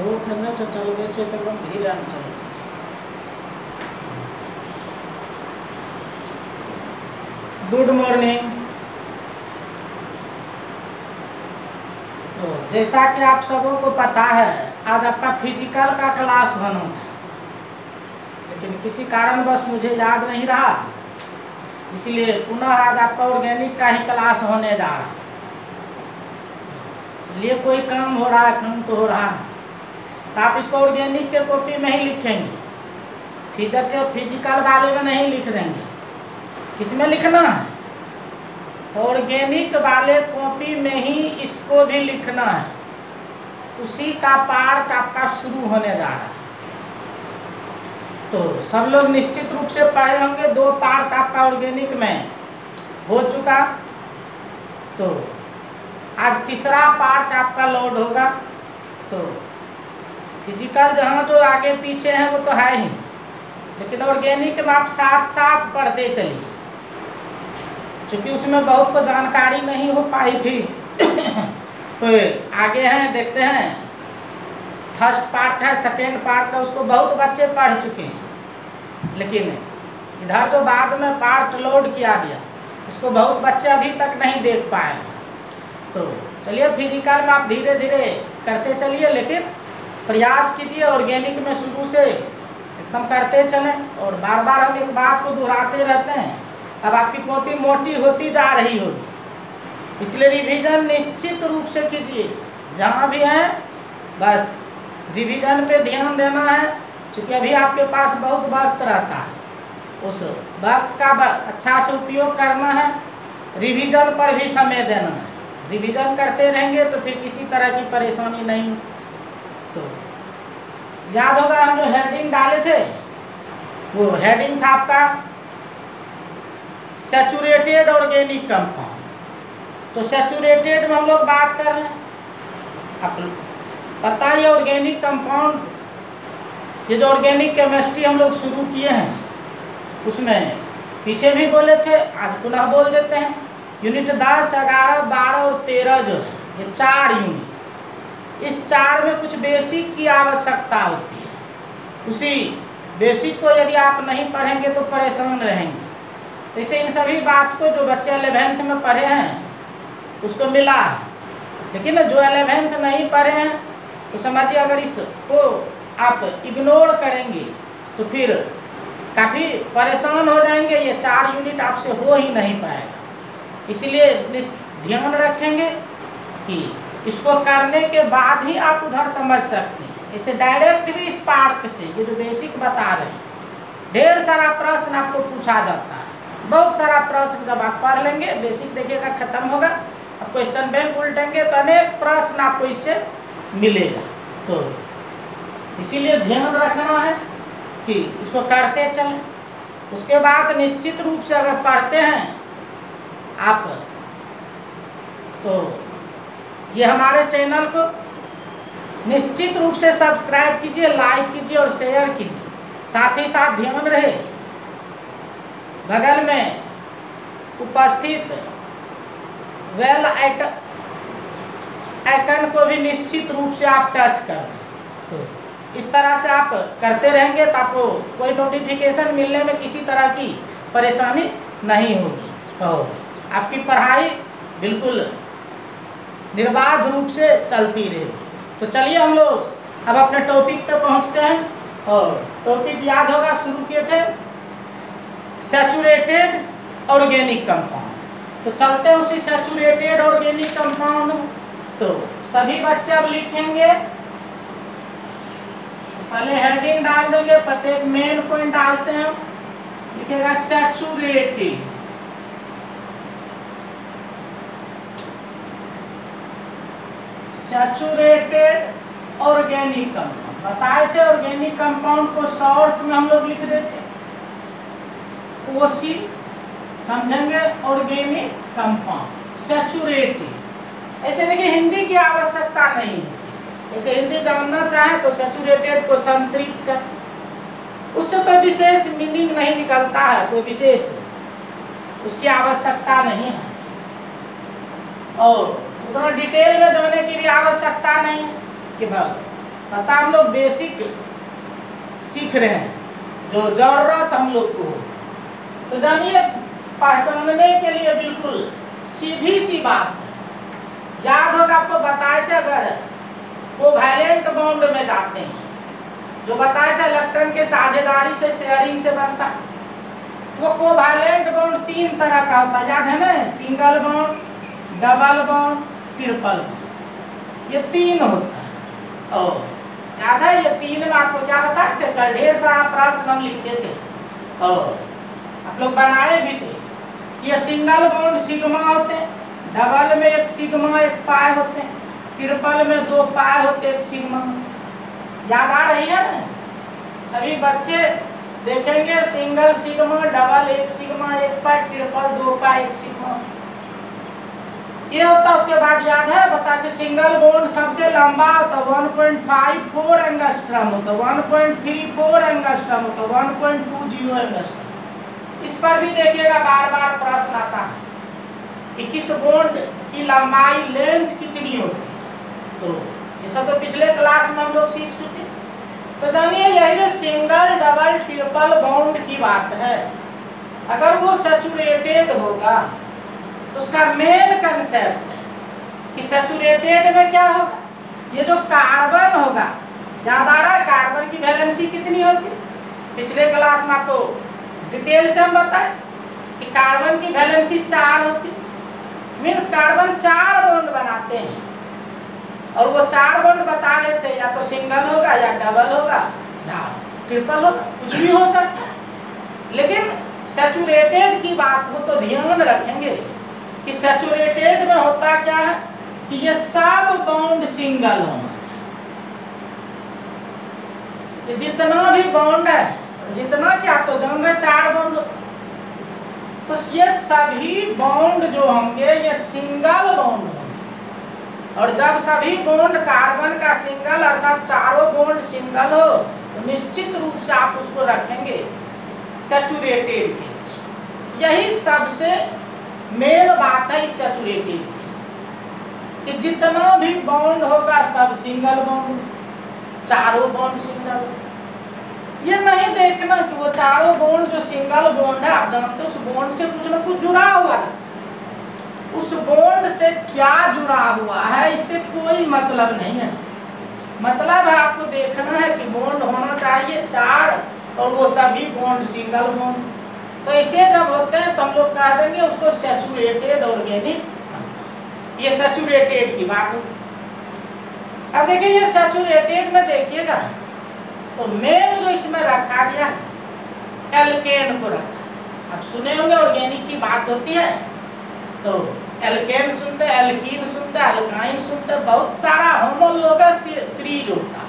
वो करने तो चल गए थे एकदम धीरे आने चल गए। Good morning. तो जैसा कि आप सबों को पता है आज आपका फिजिकल का क्लास होना था, लेकिन किसी कारणवश मुझे याद नहीं रहा, इसलिए पुनः आज आपका ऑर्गेनिक का ही क्लास होने जा रहा है। चलिए कोई काम हो रहा है, काम तो हो रहा है, तो आप इसको ऑर्गेनिक के कॉपी में ही लिखेंगे, फिजिकल वाले में नहीं लिख देंगे। किसमें लिखना है? तो ऑर्गेनिक वाले कॉपी में ही इसको भी लिखना है। उसी का पार्ट आपका शुरू होने जा रहा है। तो सब लोग निश्चित रूप से पढ़े होंगे, 2 पार्ट आपका ऑर्गेनिक में हो चुका। तो आज तीसरा पार्ट आपका लोड होगा। तो फिजिकल जहाँ जो आगे पीछे हैं वो तो है ही, लेकिन ऑर्गेनिक में आप साथ साथ पढ़ते चलिए, क्योंकि उसमें बहुत को जानकारी नहीं हो पाई थी। तो आगे हैं, देखते हैं। फर्स्ट पार्ट है, सेकेंड पार्ट है, उसको बहुत बच्चे पढ़ चुके हैं, लेकिन इधर जो बाद में पार्ट लोड किया गया उसको बहुत बच्चे अभी तक नहीं देख पाए। तो चलिए फिजिकल में आप धीरे धीरे करते चलिए, लेकिन प्रयास कीजिए ऑर्गेनिक में शुरू से एकदम करते चलें। और बार बार हम एक बात को दोहराते रहते हैं, अब आपकी कॉपी मोटी होती जा रही होगी, इसलिए रिवीजन निश्चित रूप से कीजिए। जहाँ भी हैं बस रिवीजन पे ध्यान देना है, क्योंकि अभी आपके पास बहुत वक्त रहता है, उस वक्त का अच्छा से उपयोग करना है। रिवीजन पर भी समय देना है। रिवीजन करते रहेंगे तो फिर किसी तरह की परेशानी नहीं। तो याद होगा हम जो हेडिंग डाले थे, वो हेडिंग था आपका सैचुरेटेड ऑर्गेनिक कंपाउंड। तो सैचुरेटेड में हम लोग बात कर रहे हैं, आप पता ही ऑर्गेनिक कंपाउंड, ये जो ऑर्गेनिक केमिस्ट्री हम लोग शुरू किए हैं उसमें पीछे भी बोले थे, आज पुनः बोल देते हैं। यूनिट 10, 11, 12 और 13 जो है, ये 4 यूनिट, इस 4 में कुछ बेसिक की आवश्यकता होती है। उसी बेसिक को यदि आप नहीं पढ़ेंगे तो परेशान रहेंगे। जैसे इन सभी बात को जो बच्चे 11th में पढ़े हैं उसको मिला है, लेकिन जो 11th नहीं पढ़े हैं तो समझिए अगर इसको आप इग्नोर करेंगे तो फिर काफ़ी परेशान हो जाएंगे। ये 4 यूनिट आपसे हो ही नहीं पाएगा, इसलिए ध्यान रखेंगे कि इसको करने के बाद ही आप उधर समझ सकते हैं। इसे डायरेक्ट भी इस पार्ट से ये जो बेसिक बता रहे हैं, ढेर सारा प्रश्न आपको पूछा जाता है। बहुत सारा प्रश्न जब आप पढ़ लेंगे, बेसिक देखिएगा खत्म होगा, आप क्वेश्चन बैंक उल्टेंगे तो अनेक प्रश्न आपको इससे मिलेगा। तो इसीलिए ध्यान रखना है कि इसको करते चलें। उसके बाद निश्चित रूप से अगर पढ़ते हैं आप, तो ये हमारे चैनल को निश्चित रूप से सब्सक्राइब कीजिए, लाइक कीजिए और शेयर कीजिए। साथ ही साथ ध्यान रहे बगल में उपस्थित बेल आइकन को भी निश्चित रूप से आप टच कर दें। तो इस तरह से आप करते रहेंगे तो आपको कोई नोटिफिकेशन मिलने में किसी तरह की परेशानी नहीं होगी और आपकी पढ़ाई बिल्कुल निर्बाध रूप से चलती रहेगी। तो चलिए हम लोग अब अपने टॉपिक पे पहुंचते हैं। और टॉपिक याद होगा शुरू किए थे सैचुरेटेड ऑर्गेनिक कंपाउंड। तो चलते हैं उसी सैचुरेटेड ऑर्गेनिक कंपाउंड। तो सभी बच्चे अब लिखेंगे, पहले हेडिंग डाल देंगे, प्रत्येक मेन पॉइंट डालते हैं, लिखेगा सैचुरेटेड। सैचुरेटेड ऑर्गेनिक कंपाउंड बताए थे। ऑर्गेनिक कंपाउंड को शॉर्ट में हम लोग लिख देते ओसी, समझेंगे ऑर्गेनिक कंपाउंड सैचुरेटेड। ऐसे देखिए हिंदी की आवश्यकता नहीं होती, ऐसे हिंदी जानना चाहे तो सैचुरेटेड को संतृप्त कर, उससे कोई विशेष मीनिंग नहीं निकलता है, कोई विशेष उसकी आवश्यकता नहीं है। और उतना डिटेल में जाने की भी आवश्यकता नहीं है कि भाई पता हम लोग बेसिक सीख रहे हैं, जो जरूरत हम लोग को। तो जानिए, पहचानने के लिए बिल्कुल सीधी सी बात है। याद होगा आपको बताए थे, अगर कोवैलेंट बॉन्ड में जाते हैं, जो बताया था इलेक्ट्रॉन के साझेदारी से शेयरिंग से बनता है, तो वो कोवैलेंट बॉन्ड 3 तरह का होता है, याद है ना? Single bond, double bond, triple bond, ये 3 होता है। और याद है, ये 3 में आपको क्या बताए थे? कल ढेर सारा प्रश्न हम लिखे थे और आप लोग बनाए भी थे। ये सिंगल बॉन्ड सिग्मा होते हैं, डबल में 1 सिग्मा 1 पाई होते हैं, ट्रिपल में 2 पाई होते हैं 1 सिग्मा। याद आ रही है ना? सभी बच्चे देखेंगे सिंगल सिग्मा, डबल 1 सिग्मा 1 पाई, ट्रिपल 2 पाई 1 सिग्मा, ये होता। उसके बाद याद है बताते, सिंगल बॉन्ड सबसे लंबा होता 1.54 एंगस्ट्रम होता, 1.34 एंगस्ट्रम होता, 1.20 एंगस्ट्रम। इस पर भी देखिएगा बार बार प्रश्न आता है कि किस बॉन्ड की लंबाई लेंथ कितनी होती है। तो ये सब तो पिछले क्लास में हम लोग सीख चुके। तो जानिए, यही जो सिंगल डबल ट्रिपल बॉन्ड की बात है, अगर वो सैचुरेटेड होगा तो उसका मेन कंसेप्ट है कि सैचुरेटेड में क्या होगा, ये जो कार्बन होगा, याद आ रहा है कार्बन की वैलेंसी कितनी होती है? पिछले क्लास में आपको डिटेल से हम बताए कि कार्बन की वैलेंसी 4 होती है। मीन्स कार्बन 4 बॉन्ड बनाते हैं, और वो 4 बॉन्ड बता रहे थे, या तो सिंगल होगा या डबल होगा या ट्रिपल होगा, कुछ भी हो सकता है। लेकिन सैचुरेटेड की बात हो तो ध्यान रखेंगे कि सैचुरेटेड में होता क्या है कि ये सब बॉन्ड सिंगल होना चाहिए। कि जितना भी बॉन्ड है, जितना क्या तो जान रहे 4 बॉन्ड, तो ये सभी बॉन्ड जो होंगे ये सिंगल बॉन्ड होंगे। और जब सभी बॉन्ड कार्बन का सिंगल अर्थात चारों बॉन्ड सिंगल हो, तो निश्चित रूप से आप उसको रखेंगे सैचुरेटेड के साथ। यही सबसे मेन बात है इस सैचुरेटेड की, कि जितना भी बॉन्ड होगा सब सिंगल बॉन्ड, चारों बॉन्ड सिंगल। ये नहीं देखना कि वो चारों बॉन्ड जो सिंगल बॉन्ड है, आप जानते हो उस बॉन्ड से कुछ ना कुछ जुड़ा हुआ है, उस बॉन्ड से क्या जुड़ा हुआ है इससे कोई मतलब नहीं है। मतलब है आपको देखना है कि बॉन्ड होना चाहिए 4 और वो सभी बॉन्ड सिंगल बॉन्ड। तो ऐसे जब होते हैं तो हम लोग कह देंगे उसको सैचुरेटेड ऑर्गेनिक। ये सैचुरेटेड की बात होगी। अब देखिए, ये सैचुरेटेड में देखिएगा तो मेन जो इसमें रखा गया एल्केन को रखा। अब सुने होंगे ऑर्गेनिक की बात होती है तो एल्केन सुनते, एल्कीन सुनते, अल्काइन सुनते, बहुत सारा होमोलोगस सीरीज होता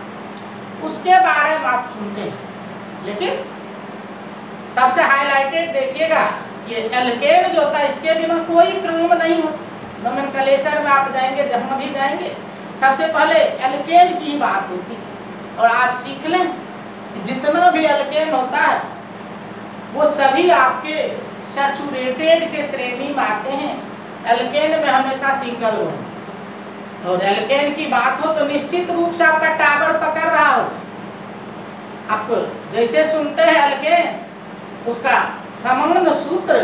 उसके बारे में आप सुनते हैं। लेकिन सबसे हाईलाइटेड देखिएगा, ये एल्केन जो होता है इसके बिना कोई काम नहीं होता। नोमेनक्लेचर में आप जाएंगे, जहाँ भी जाएंगे, सबसे पहले एल्केन की बात होती है। और आज सीख लें जितना भी एल्केन होता है वो सभी आपके सैचुरेटेड के श्रेणी में आते हैं। एल्केन में हमेशा सिंगल बॉन्ड। और एल्केन की बात हो तो निश्चित रूप से आपका टावर पकड़ रहा हो। आप जैसे सुनते हैं एल्केन, उसका समान सूत्र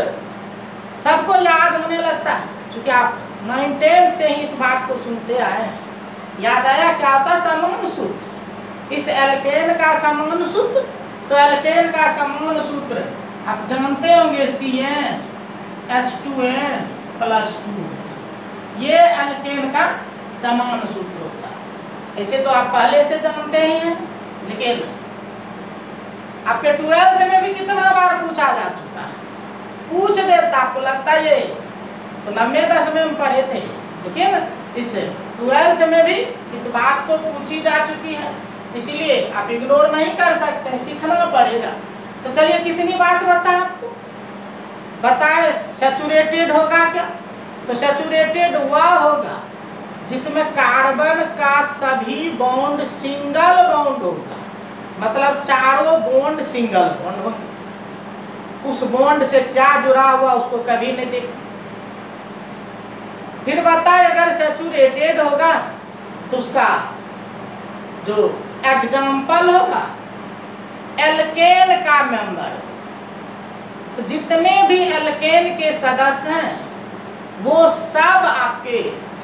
सबको याद होने लगता है, क्योंकि आप 9-10 से ही इस बात को सुनते आए हैं। याद आया क्या होता है समान सूत्र? इस एल्केन का समान सूत्र, तो एल्केन का समान सूत्र आप जानते होंगे CnH2n+2, ये एल्केन का समान सूत्र होता है। ऐसे तो आप पहले से जानते ही हैं, लेकिन आपके 12th में भी कितना बार पूछा जा चुका है। पूछ देता, आपको लगता है ये तो 9वीं-10वीं में पढ़े थे, लेकिन इस 12th में भी इस बात को पूछी जा चुकी है, इसलिए आप इग्नोर नहीं कर सकते, सीखना पड़ेगा। तो चलिए कितनी बात बताएं आपको, बताए सैचुरेटेड होगा क्या? तो सैचुरेटेड वह होगा जिसमें कार्बन का सभी बॉन्ड सिंगल बॉन्ड होगा, मतलब चारों बॉन्ड सिंगल बॉन्ड होगा। उस बॉन्ड से क्या जुड़ा हुआ उसको कभी नहीं देखा। फिर बताए अगर सैचुरेटेड होगा तो उसका जो एग्जाम्पल होगा एल्केन का मेंबर। तो जितने भी एल्केन के सदस्य हैं वो सब आपके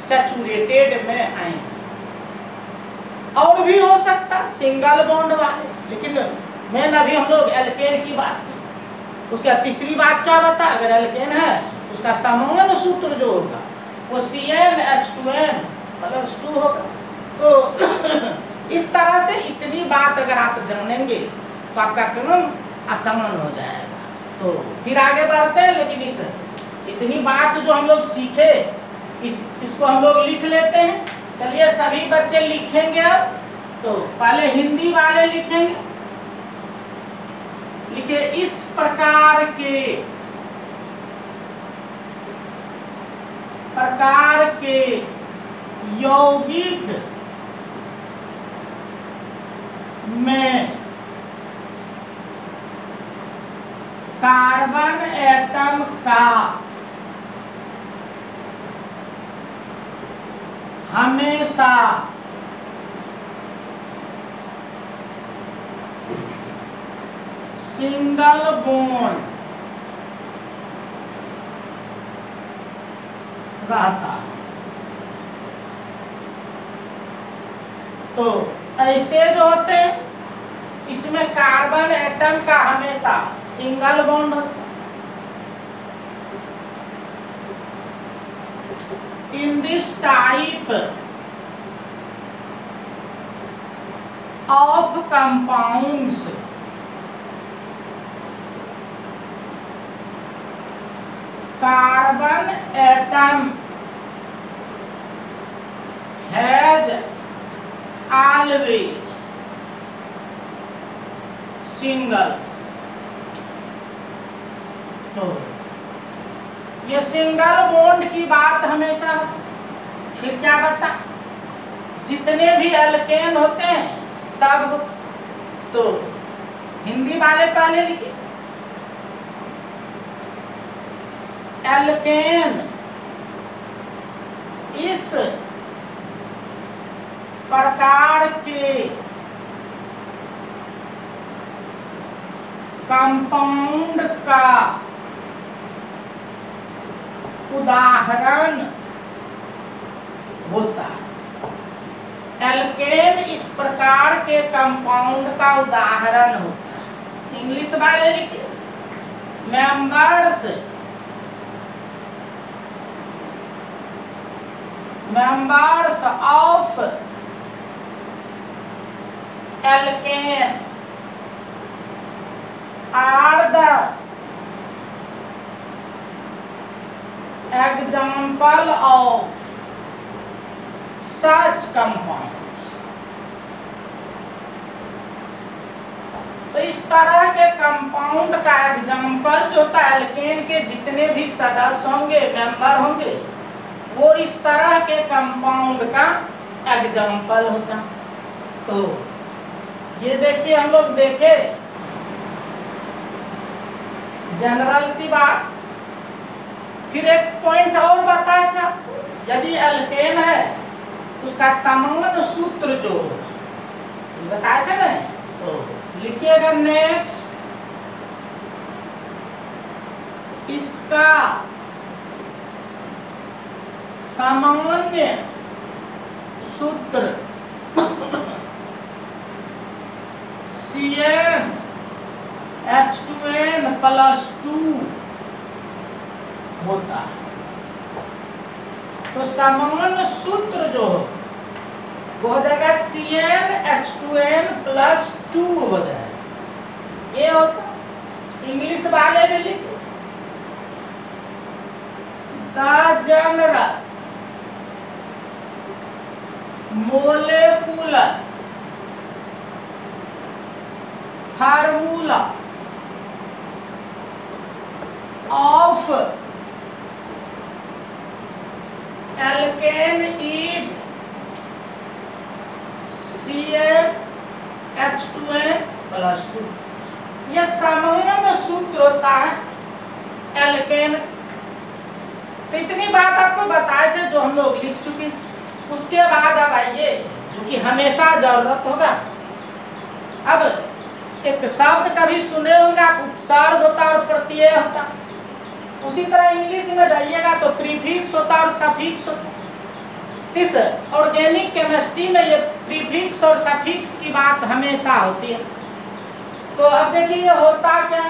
सैचुरेटेड में आएंगे। और भी हो सकता सिंगल बॉन्ड वाले, लेकिन मेन अभी हम लोग एल्केन की बात की। उसका तीसरी बात क्या बता, अगर एल्केन है तो उसका समूह सूत्र जो होगा वो CnH2n + 2 होगा। तो इस तरह से इतनी बात अगर आप जानेंगे तो आपका क्रम आसान हो जाएगा। तो फिर आगे बढ़ते हैं, लेकिन इतनी बात जो हम लोग सीखे इसको हम लोग लिख लेते हैं। चलिए सभी बच्चे लिखेंगे। अब तो पहले हिंदी वाले लिखेंगे। लिखिए, इस प्रकार के यौगिक में कार्बन एटम का हमेशा सिंगल बॉन्ड रहता। तो ऐसे जो होते हैं इसमें कार्बन एटम का हमेशा सिंगल बॉन्ड होता है। In this type of compounds, carbon atom has always single। तो ये सिंगल बॉन्ड की बात हमेशा। फिर क्या बता, जितने भी एल्केन होते हैं सब। तो हिंदी वाले पहले लिखिए, एल्केन इस प्रकार के कंपाउंड का उदाहरण होता है। एल्केन इस प्रकार के कंपाउंड का उदाहरण होता है। इंग्लिश वाले लिखिए, members of alkene are the example of such compounds। तो इस तरह के कंपाउंड का एग्जाम्पल जो होता है, एल्केन के जितने भी सदस्य होंगे, मेंबर होंगे, वो इस तरह के कंपाउंड का एग्जाम्पल होता। तो ये देखिए, हम लोग देखे जनरल सी बात। फिर एक पॉइंट और बताया था, यदि एल्केन है तो उसका समान सूत्र जो बताया था ना, तो लिखिएगा नेक्स्ट, इसका सामान्य सूत्र CnH2n + 2 होता है। तो समान सूत्र जो वो हो जाएगा CnH2n + 2 हो जाएगा। ये होता। इंग्लिश वाले भी लिखे, the general molecular formula of alkene is CnH2n + 2। यह समान सूत्र होता है एल्केन। तो इतनी बात आपको बताए थे जो हम लोग लिख चुके। उसके बाद अब आइए, जो कि हमेशा जरूरत होगा, अब एक शब्द कभी सुने होंगे आप, उपसर्ग होता है और प्रत्यय होता है। उसी तरह इंग्लिश में जाइएगा तो प्रीफिक्स होता है और सफिक्स होता है। इस ऑर्गेनिक केमिस्ट्री में ये प्रीफिक्स और सफिक्स की बात हमेशा होती है। तो अब देखिए ये होता क्या,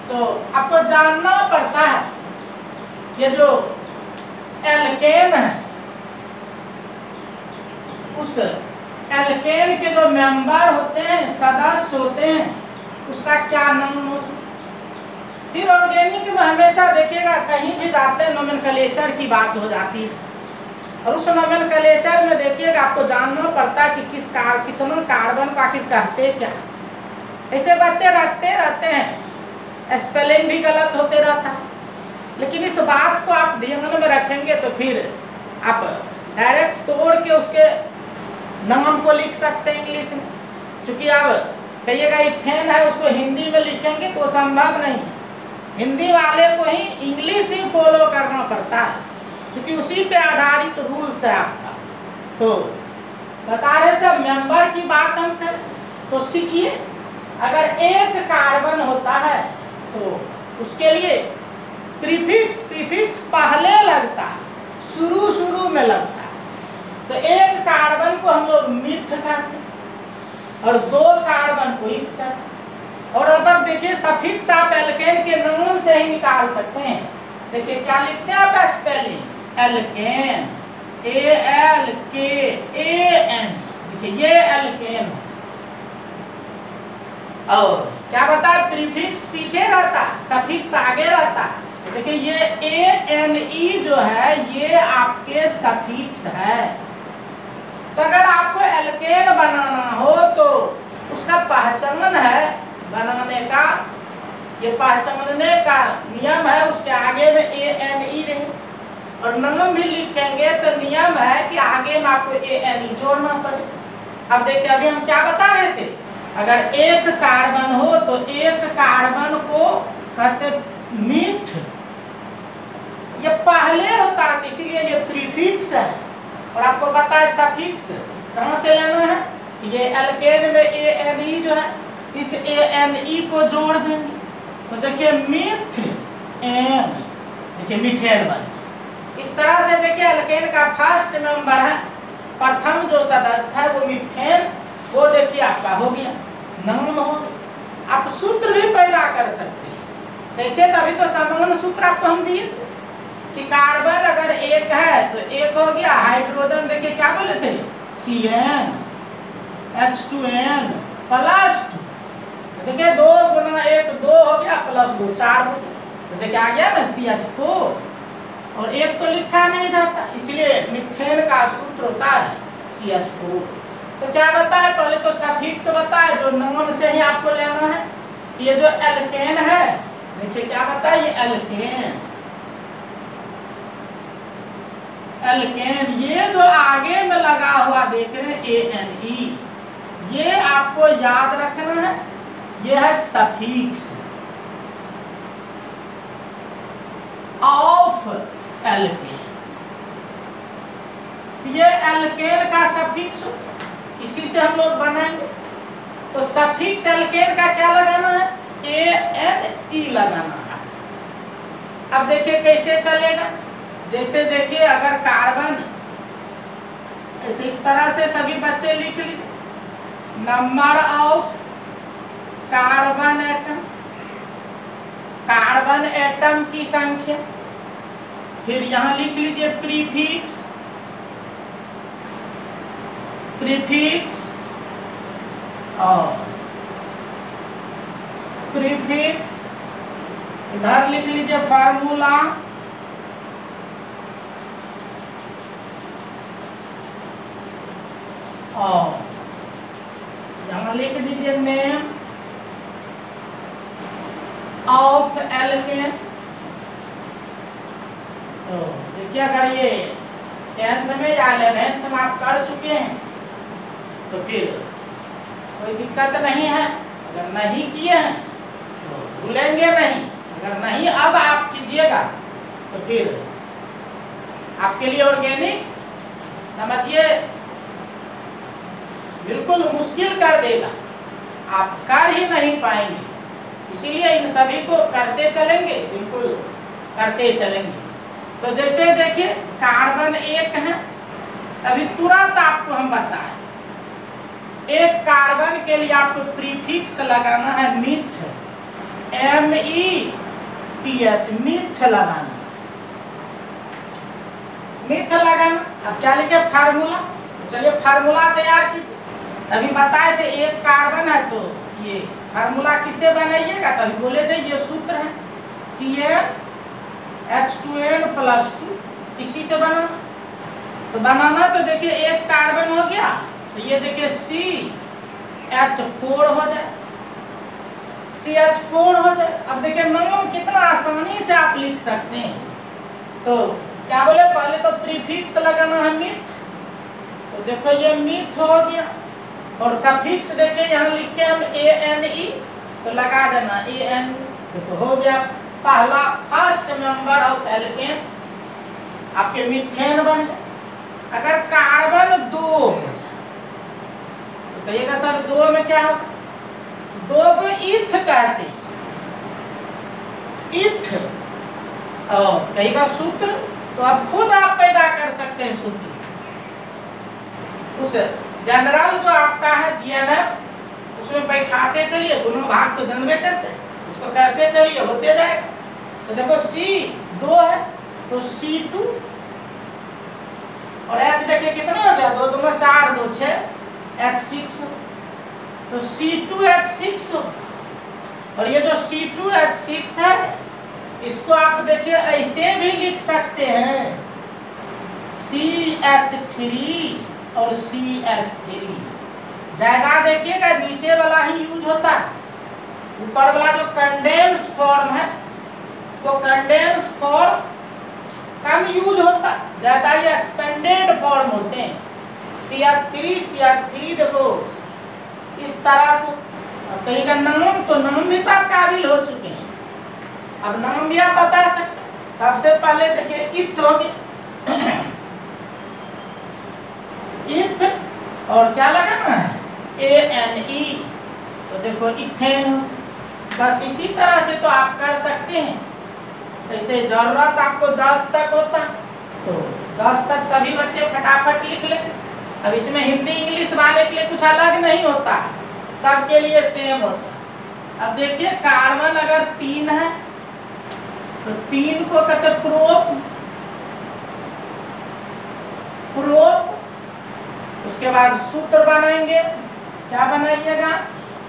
तो आपको जानना पड़ता है ये जो एल्केन है, उस एल्केन के जो मेंबर होते हैं, सदस्य होते हैं, उसका क्या नाम होता है। फिर ऑर्गेनिक में हमेशा देखिएगा कहीं भी जाते हैं नोमेनक्लेचर की बात हो जाती है, और उस नोमेनक्लेचर में देखिएगा आपको जानना पड़ता है कि कितना कार्बन को आखिर कहते क्या। ऐसे बच्चे रटते रहते हैं, स्पेलिंग भी गलत होते रहता है, लेकिन इस बात को आप ध्यान में रखेंगे तो फिर आप डायरेक्ट तोड़ के उसके नाम को लिख सकते हैं इंग्लिश में। चूंकि अब कहिएगा इथेन है, उसको हिंदी में लिखेंगे तो संभव नहीं, हिंदी वाले को ही इंग्लिश ही फॉलो करना पड़ता है, क्योंकि उसी पे आधारित रूल्स है आपका। तो बता रहे थे मेंबर की बात हम करें तो सीखिए, अगर एक कार्बन होता है तो उसके लिए प्रीफिक्स पहले लगता है, शुरू में लगता है। तो एक कार्बन को हम लोग मिथ कहते हैं और दो कार्बन को इथ कहते हैं। और अगर देखिए सफिक्स आप एल्केन के नाम से ही निकाल सकते हैं। देखिए क्या लिखते हैं आप स्पेलिंग, एल्केन, ALKAN, देखिए ये एल्केन। और क्या बता, प्रीफिक्स पीछे रहता है, सफिक्स आगे रहता है। तो देखिए ये ANE जो है ये आपके सफिक्स है। तो अगर आपको एल्केन बनाना हो तो उसका पहचान है बनाने का, ये पहचानने का नियम है, उसके आगे में ANE रहे। और नाम भी लिखेंगे तो नियम है कि आगे में आपको ANE जोड़ना पड़े। अब देखिए अभी हम क्या बता रहे थे, अगर एक कार्बन हो तो एक कार्बन को कहते मिथ, ये पहले होता है इसीलिए ये प्रीफिक्स है। और आपको पता है सफिक्स कहाँ से लेना है, ये एल्केन में ANE जो है, इस ANE को जोड़ देंगे तो देखिए मिथ एन, देखिए मिथेन बन। इस तरह से देखिए एल्केन का फर्स्ट मेंबर है, प्रथम जो सदस्य है वो मिथेन, वो देखिए आपका हो गया, नाम हो गया। आप सूत्र भी पैदा कर सकते हैं। कैसे, तभी तो सामान्य सूत्र आपको हम दिए थे कि कार्बन अगर एक है तो एक हो गया, हाइड्रोजन देखिए क्या बोले थे, CN H2N प्लस 2, देखिए 2 गुना 1 2 हो गया, प्लस 2 4 हो गया। तो देखिए आ गया ना CH4, और एक तो लिखा नहीं जाता, इसलिए मिथेन का सूत्र होता है CH4। तो क्या बताए, पहले तो सफिक्स बताए जो नाम से ही आपको लेना है। ये जो एल्केन है देखिए क्या बताए, ये एल्केन, ये जो आगे में लगा हुआ देख रहे हैं ANE, ये आपको याद रखना है, ये है सफिक्स ऑफ एल्केन। ये एल्केन का सफिक्स, इसी से हम लोग बनाएंगे। तो सफिक्स एल्केन का क्या लगाना है, ANE लगाना है। अब देखिए कैसे चलेगा, जैसे देखिए अगर कार्बन ऐसे इस तरह से सभी बच्चे लिख ली, नंबर ऑफ कार्बन एटम की संख्या, फिर यहाँ लिख लीजिए प्रीफिक्स और प्रीफिक्स, इधर लिख लीजिए फार्मूला, और यहाँ लिख दीजिए नेम ऑफ एल्केन। तो देखिए अगर ये 10th में या 11th में आप कर चुके हैं तो फिर कोई दिक्कत नहीं है। अगर नहीं किए हैं तो भूलेंगे नहीं, अगर नहीं अब आप कीजिएगा तो फिर आपके लिए ऑर्गेनिक समझिए बिल्कुल मुश्किल कर देगा। आप कर ही नहीं पाएंगे। इसीलिए इन सभी को करते चलेंगे, बिल्कुल करते चलेंगे। तो जैसे देखिए कार्बन एक है, अभी तुरंत आपको हम बताएं, एक कार्बन के लिए आपको प्रीफिक्स लगाना है मिथ, METH, मिथ लगाना, मिथ लगाना। अब क्या लिखे, फार्मूला। चलिए फार्मूला तैयार कीजिए। तभी बताए थे एक कार्बन है तो ये फार्मूला किससे बनाइएगा, तभी बोले थे ये सूत्र है CnH2n+2, इसी से बना। तो बनाना तो देखिए एक कार्बन हो गया, तो ये देखिए CH4 हो जाए, CH4 हो जाए। अब देखिए नाम कितना आसानी से आप लिख सकते हैं। तो क्या बोले, पहले तो प्रीफिक्स लगाना है मिथ, तो देखो ये मिथ हो गया, और सफिक्स देखिए यहाँ लिखे हम ANE, तो लगा देना AN, तो हो गया पहला फर्स्ट मेंबर ऑफ एल्केन, आपके मीथेन बन गया। अगर कार्बन 2 हो जाए तो कहिएगा सर 2 में क्या होगा, 2 को इथ कहते हैं, इथ। और कहिएगा सूत्र, तो आप खुद आप पैदा कर सकते हैं सूत्र। उस जनरल जो आपका है GMF, उसमें बैठाते चलिए, दोनों भाग तो जानबे करते हैं, उसको करते चलिए, होते जाएगा। तो देखो C2 है तो C2, और H देखिए कितना हो गया, 2 2 4 2 6, H6 हो, तो C2H6 हो। और ये जो C2H6 है, इसको आप देखिए ऐसे भी लिख सकते हैं CH3 और CH3। ज्यादा देखिएगा नीचे वाला ही यूज होता है, ऊपर वाला जो कंडेंस फॉर्म है वो कंडेंस फॉर्म कम यूज होता है, ज्यादा ये एक्सपेंडेड फॉर्म होते हैं। CH3 देखो इस तरह से। अब कहीं का नाम, तो नाम भी तो आप काबिल हो चुके हैं, अब नाम भी आप बता सकते हैं। सबसे पहले देखिए इथ हो गया, इथ, और क्या लगाना है ANE, तो देखो इथेन। बस इसी तरह से तो आप कर सकते हैं। ऐसे जरूरत आपको 10 तक होता, तो 10 तक सभी बच्चे फटाफट लिख ले। अब इसमें हिंदी इंग्लिश वाले के लिए कुछ अलग नहीं होता, सबके लिए सेम होता। अब देखिए कार्बन अगर 3 है तो 3 को कहते प्रोप, प्रोप। उसके बाद सूत्र बनाएंगे, क्या बनाइएगा,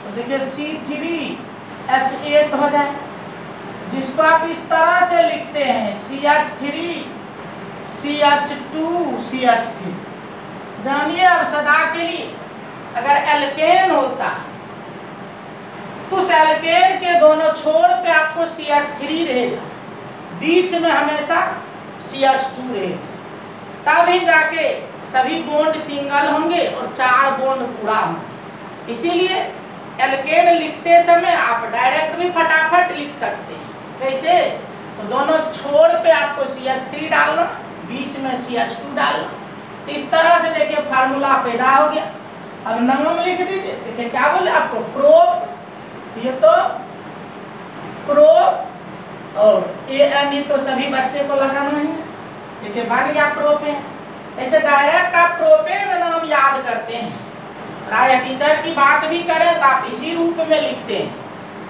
तो देखिए C3H8 हो जाए, जिसको आप इस तरह से लिखते हैं CH3 CH2 CH3। जानिए अब सदा के लिए, अगर एल्केन होता तो उस एल्केन के दोनों छोर पे आपको CH3 रहेगा, बीच में हमेशा CH2 रहेगा, तब ही जाके सभी बॉन्ड सिंगल होंगे और 4 बॉन्ड पूरा होंगे। इसीलिए एल्केन लिखते समय आप डायरेक्ट भी फटाफट लिख सकते हैं। कैसे, तो दोनों छोर पे आपको CH3 डालना, बीच में CH2 डालना। तो इस तरह से देखिए फार्मूला पैदा हो गया। अब नाम लिख दीजिए, देखिए क्या बोले आपको, प्रोप, ये तो प्रोप, और ANE तो सभी बच्चे को लगाना है। देखिए बन गया प्रोपेन। ऐसे डायरेक्ट आप प्रोपेन नाम याद करते हैं, राय टीचर की बात भी करें तो आप इसी रूप में लिखते हैं,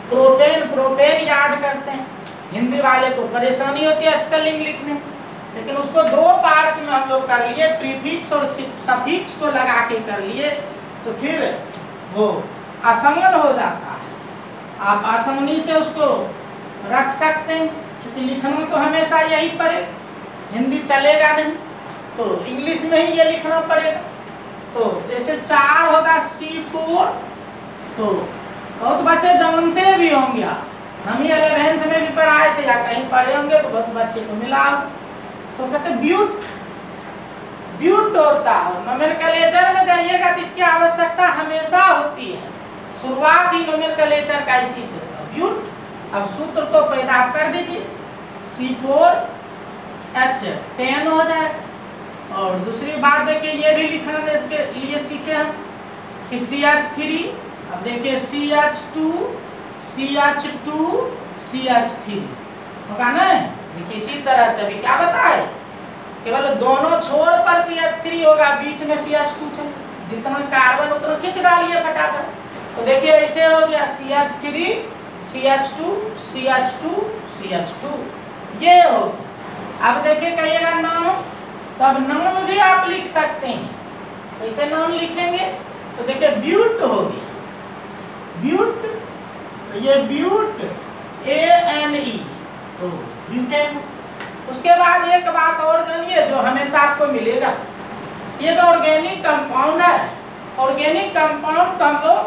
प्रोपेन प्रोपेन याद करते हैं। हिंदी वाले को परेशानी होती है स्पेलिंग लिखने, लेकिन उसको 2 पार्ट में हम लोग कर लिए, प्रीफिक्स और सफिक्स को लगा के कर लिए, तो फिर वो आसान हो जाता है, आप आसानी से उसको रख सकते हैं। क्योंकि लिखना तो हमेशा यही पड़ेगा, हिंदी चलेगा नहीं, तो इंग्लिश में ही ये लिखना पड़ेगा। तो जैसे 4 होगा C4, तो बहुत बच्चे जानते भी होंगे, हम ही 11th में भी पढ़ाए थे या कहीं पढ़े होंगे, तो बहुत बच्चे को मिला। तो कहते ब्यूट, ब्यूट होता है। नोमेनक्लेचर में जाइएगा तो इसकी आवश्यकता हमेशा होती है, शुरुआत ही नोमेनक्लेचर का इसी से होता है, ब्यूट। अब सूत्र तो पैदा कर दीजिए, C4H10 हो जाए। और दूसरी बात देखिए, ये भी लिखना इसके लिए सीखे हम कि CH3 अब देखिए CH2 CH2 CH3 होगा ना। देखिए इसी तरह से अभी क्या बताए, केवल दोनों छोर पर CH3 होगा, बीच में CH2 चल, जितना कार्बन उतना खींच डालिए फटाफट। तो देखिए ऐसे हो गया CH3 CH2 CH2 CH2, ये हो गया। अब देखिए कहिएगा नाम, तो अब नाम भी आप लिख सकते हैं। कैसे नाम लिखेंगे, तो देखिए ब्यूट हो गया, ब्यूट, तो ये ब्यूट ANE, तो ब्यूटेन। उसके बाद एक बात और जानिए जो हमेशा आपको मिलेगा, ये जो ऑर्गेनिक कंपाउंड है, ऑर्गेनिक कंपाउंड को हम लोग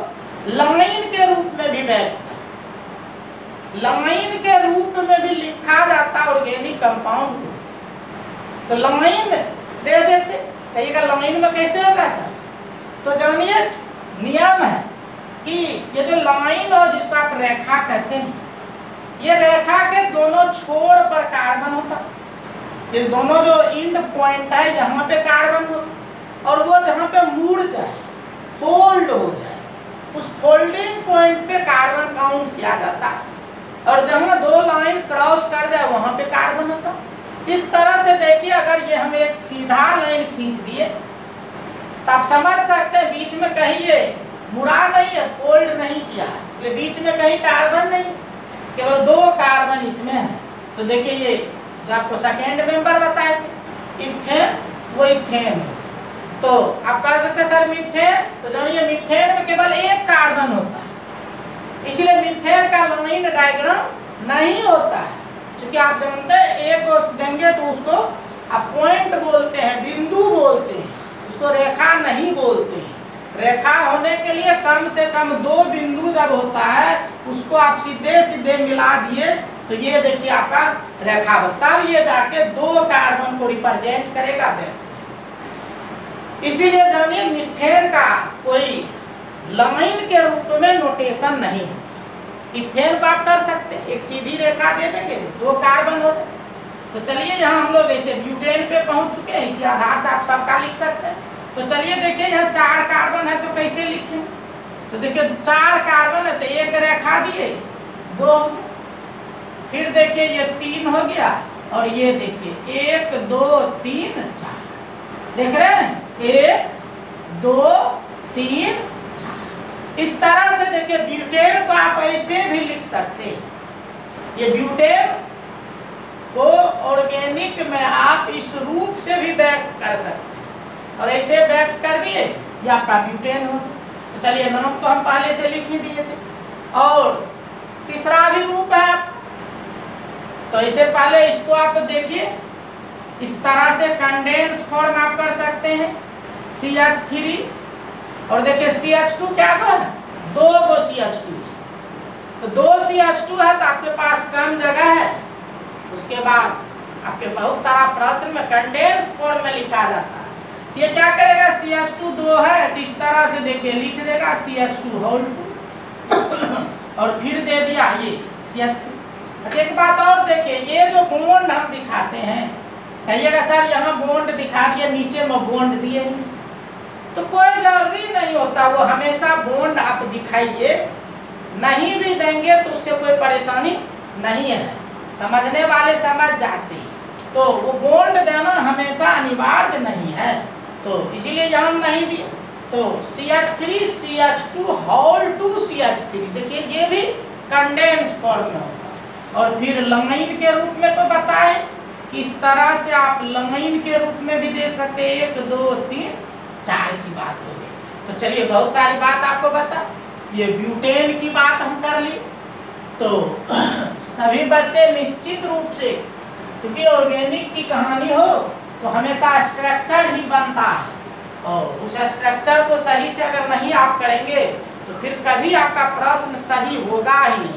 लाइन के रूप में भी व्यक्त, लाइन के रूप में भी लिखा जाता है ऑर्गेनिक कंपाउंड को। तो लाइन दे देते, कहिएगा लाइन में कैसे होगा सर, तो जानिए नियम है कि ये जो लाइन हो जिसको आप रेखा कहते हैं, ये रेखा के दोनों छोर पर कार्बन होता, ये दोनों जो एंड पॉइंट है यहाँ पे कार्बन हो, और वो जहाँ पे मुड़ जाए, फोल्ड हो जाए, उस फोल्डिंग पॉइंट पे कार्बन काउंट किया जाता है, और जहाँ दो लाइन क्रॉस कर जाए वहाँ पे कार्बन होता। इस तरह से देखिए, अगर ये हम एक सीधा लाइन खींच दिए तब समझ सकते हैं बीच में कहीं ये मुड़ा नहीं है, फोल्ड नहीं किया है, इसलिए बीच में कहीं कार्बन नहीं, केवल दो कार्बन इसमें है। तो देखिए ये जो आपको सेकेंड मेंबर बताए थे इथेन, वो इथेन है। तो आप कह सकते हैं सर मीथेन, तो जब ये मीथेन में केवल एक कार्बन होता है, इसलिए मीथेन का लाइन डायग्राम नहीं होता है। क्योंकि आप जानते हैं एक देंगे तो उसको आप पॉइंट बोलते हैं, बिंदु बोलते हैं, उसको रेखा नहीं बोलते हैं। रेखा होने के लिए कम से कम दो बिंदु जब होता है उसको आप सीधे सीधे मिला दिए तो ये देखिए आपका रेखा होता है, ये जाके दो कार्बन को रिप्रेजेंट करेगा। इसीलिए जानिए मीथेन का कोई लाइन के रूप में नोटेशन नहीं है। इथेन को आप कर सकते हैं, एक सीधी रेखा दे देंगे, दो कार्बन होते। तो चलिए यहाँ हम लोग ऐसे ब्यूटेन पे पहुंच चुके हैं, इसी आधार से आप सबका लिख सकते हैं। तो चलिए देखिए यहाँ 4 कार्बन है तो कैसे लिखें, तो देखिए 4 कार्बन है तो एक रेखा दिए, 2, फिर देखिए ये 3 हो गया, और ये देखिए 1 2 3 4, देख रहे हैं 1 2 3 4। इस तरह से देखिए ब्यूटेन को आप ऐसे भी लिख सकते हैं। ये ब्यूटेन को ऑर्गेनिक में आप इस रूप से भी व्यक्त कर सकते हैं, और ऐसे व्यक्त कर दिए ये आपका ब्यूटेन हो। तो चलिए नाम तो हम पहले से लिख ही दिए थे, और तीसरा भी रूप है आप, तो इससे पहले इसको आप देखिए इस तरह से कंडेंस फॉर्म आप कर सकते हैं CH3, और देखिए CH2 क्या है, 2 गो CH2 है, तो 2 CH2 है तो आपके पास कम जगह है। उसके बाद आपके बहुत सारा प्रश्न में कंडेंस फॉर्म में लिखा जाता है। ये क्या करेगा, CH2 2 है तो इस तरह से देखिए लिख देगा CH2 होल 2 और फिर दे दिया ये CH3। अच्छा एक बात और देखिए, ये जो बॉन्ड हम दिखाते हैं, कहिएगा सर यहाँ बॉन्ड दिखा दिए, नीचे में बॉन्ड दिए, तो कोई जरूरी नहीं होता, वो हमेशा बॉन्ड आप दिखाइए, नहीं भी देंगे तो उससे कोई परेशानी नहीं है, समझने वाले समझ जाते हैं। तो वो बॉन्ड देना हमेशा अनिवार्य नहीं है, तो इसीलिए यहाँ नहीं दिए। तो CH3 CH2 होल 2 CH3, देखिए ये भी कंडेंस फॉर्म में होता है। और फिर लाइन के रूप में तो बताए कि इस तरह से आप लाइन के रूप में भी देख सकते हैं, 1 2 3 4 की बात हो गई। तो चलिए बहुत सारी बात आपको बता, ये ब्यूटेन की बात हम कर ली। तो सभी बच्चे निश्चित रूप से, क्योंकि ऑर्गेनिक की कहानी हो तो हमेशा स्ट्रक्चर ही बनता है, और उस स्ट्रक्चर को सही से अगर नहीं आप करेंगे तो फिर कभी आपका प्रश्न सही होगा ही नहीं,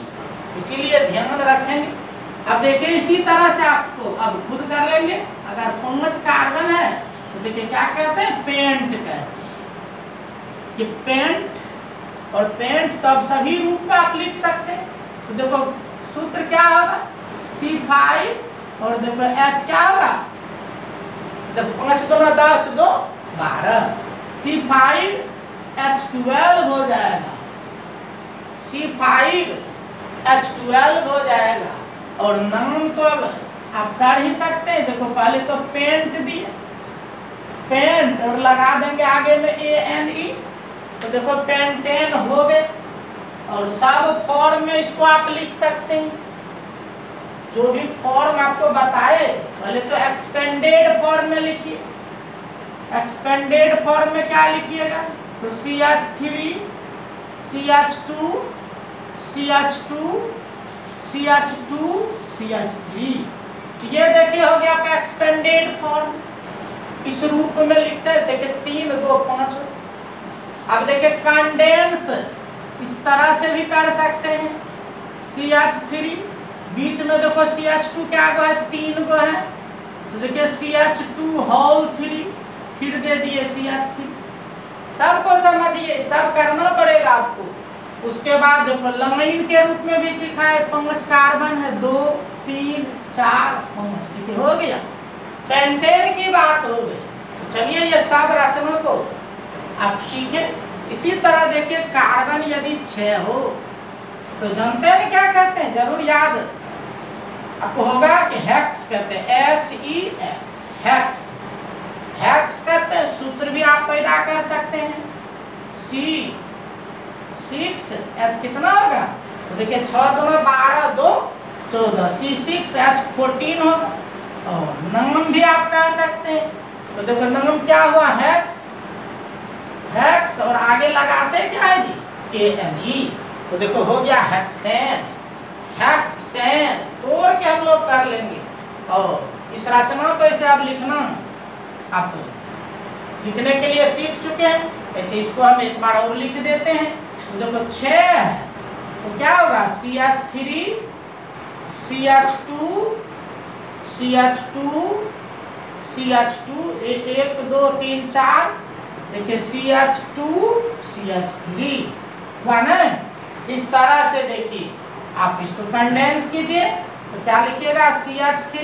इसीलिए ध्यान रखेंगे। अब देखिए इसी तरह से आपको अब खुद कर लेंगे। अगर 5 कार्बन है तो देखिए क्या कहते हैं, पेंट कहते हैं, ये पेंट। और पेंट तो अब सभी रूप में आप लिख सकते हैं। तो देखो सूत्र क्या होगा, C5 और देखो H क्या होगा, देखो 5 2 10 2 12, C5H12 हो जाएगा, C5H12 हो जाएगा। और नाम तो अब आप कर ही सकते हैं। देखो पहले तो पेंट दिए, पेंट और लगा देंगे आगे में ANE, तो देखो पेंटेन हो गए। और सब फॉर्म में इसको आप लिख सकते हैं, जो भी फॉर्म आपको बताए। पहले तो एक्सपेंडेड फॉर्म में लिखिए। एक्सपेंडेड फॉर्म में क्या लिखिएगा, तो CH3 CH2 CH2 CH2 CH3। ये देखिए हो गया आपका एक्सपेंडेड फॉर्म। इस रूप में लिखते हैं, देखिए 3 2 5। अब देखिए कंडेंस इस तरह से भी कर सकते हैं। CH3 बीच में देखो CH2 क्या गो है, 3 गो है, तो देखिए CH2 होल 3, फिर दे दिए CH3। सबको समझिए, सब करना पड़ेगा आपको। उसके बाद देखो लमाइन के रूप में भी सीखा है, 5 कार्बन है, 2 3 4 5, देखिए हो गया। पेंटेन की बात हो गई। तो चलिए ये सब रचना को आप सीखे। इसी तरह देखिए कार्बन यदि 6 हो तो जानते हैं क्या कहते हैं, जरूर याद आपको होगा कि हेक्स कहते हैं, HEX, हेक्स। हेक्स कहते हैं। सूत्र भी आप पैदा कर सकते हैं, C6H कितना होगा, तो देखिए 6 2 12 2 14, C6H14 होगा। और नाम भी आप कह सकते हैं, तो देखो नाम क्या हुआ, हेक्स, हेक्स और आगे लगाते क्या है जी, ANE, तो देखो हो गया हेक्सेन। हेक्सेन तोड़ के हम लोग कर लेंगे। और इस रचना को ऐसे आप लिखना, आप लिखने के लिए सीख चुके हैं, ऐसे इसको हम एक बार और लिख देते हैं। तो देखो 6 है, तो क्या होगा, CH3 CH2 CH2 CH2 1 2 3 4, देखिए CH2 CH3 हुआ ना। इस तरह से देखिए आप इसको कंडेंस कीजिए, तो क्या लिखिएगा, CH3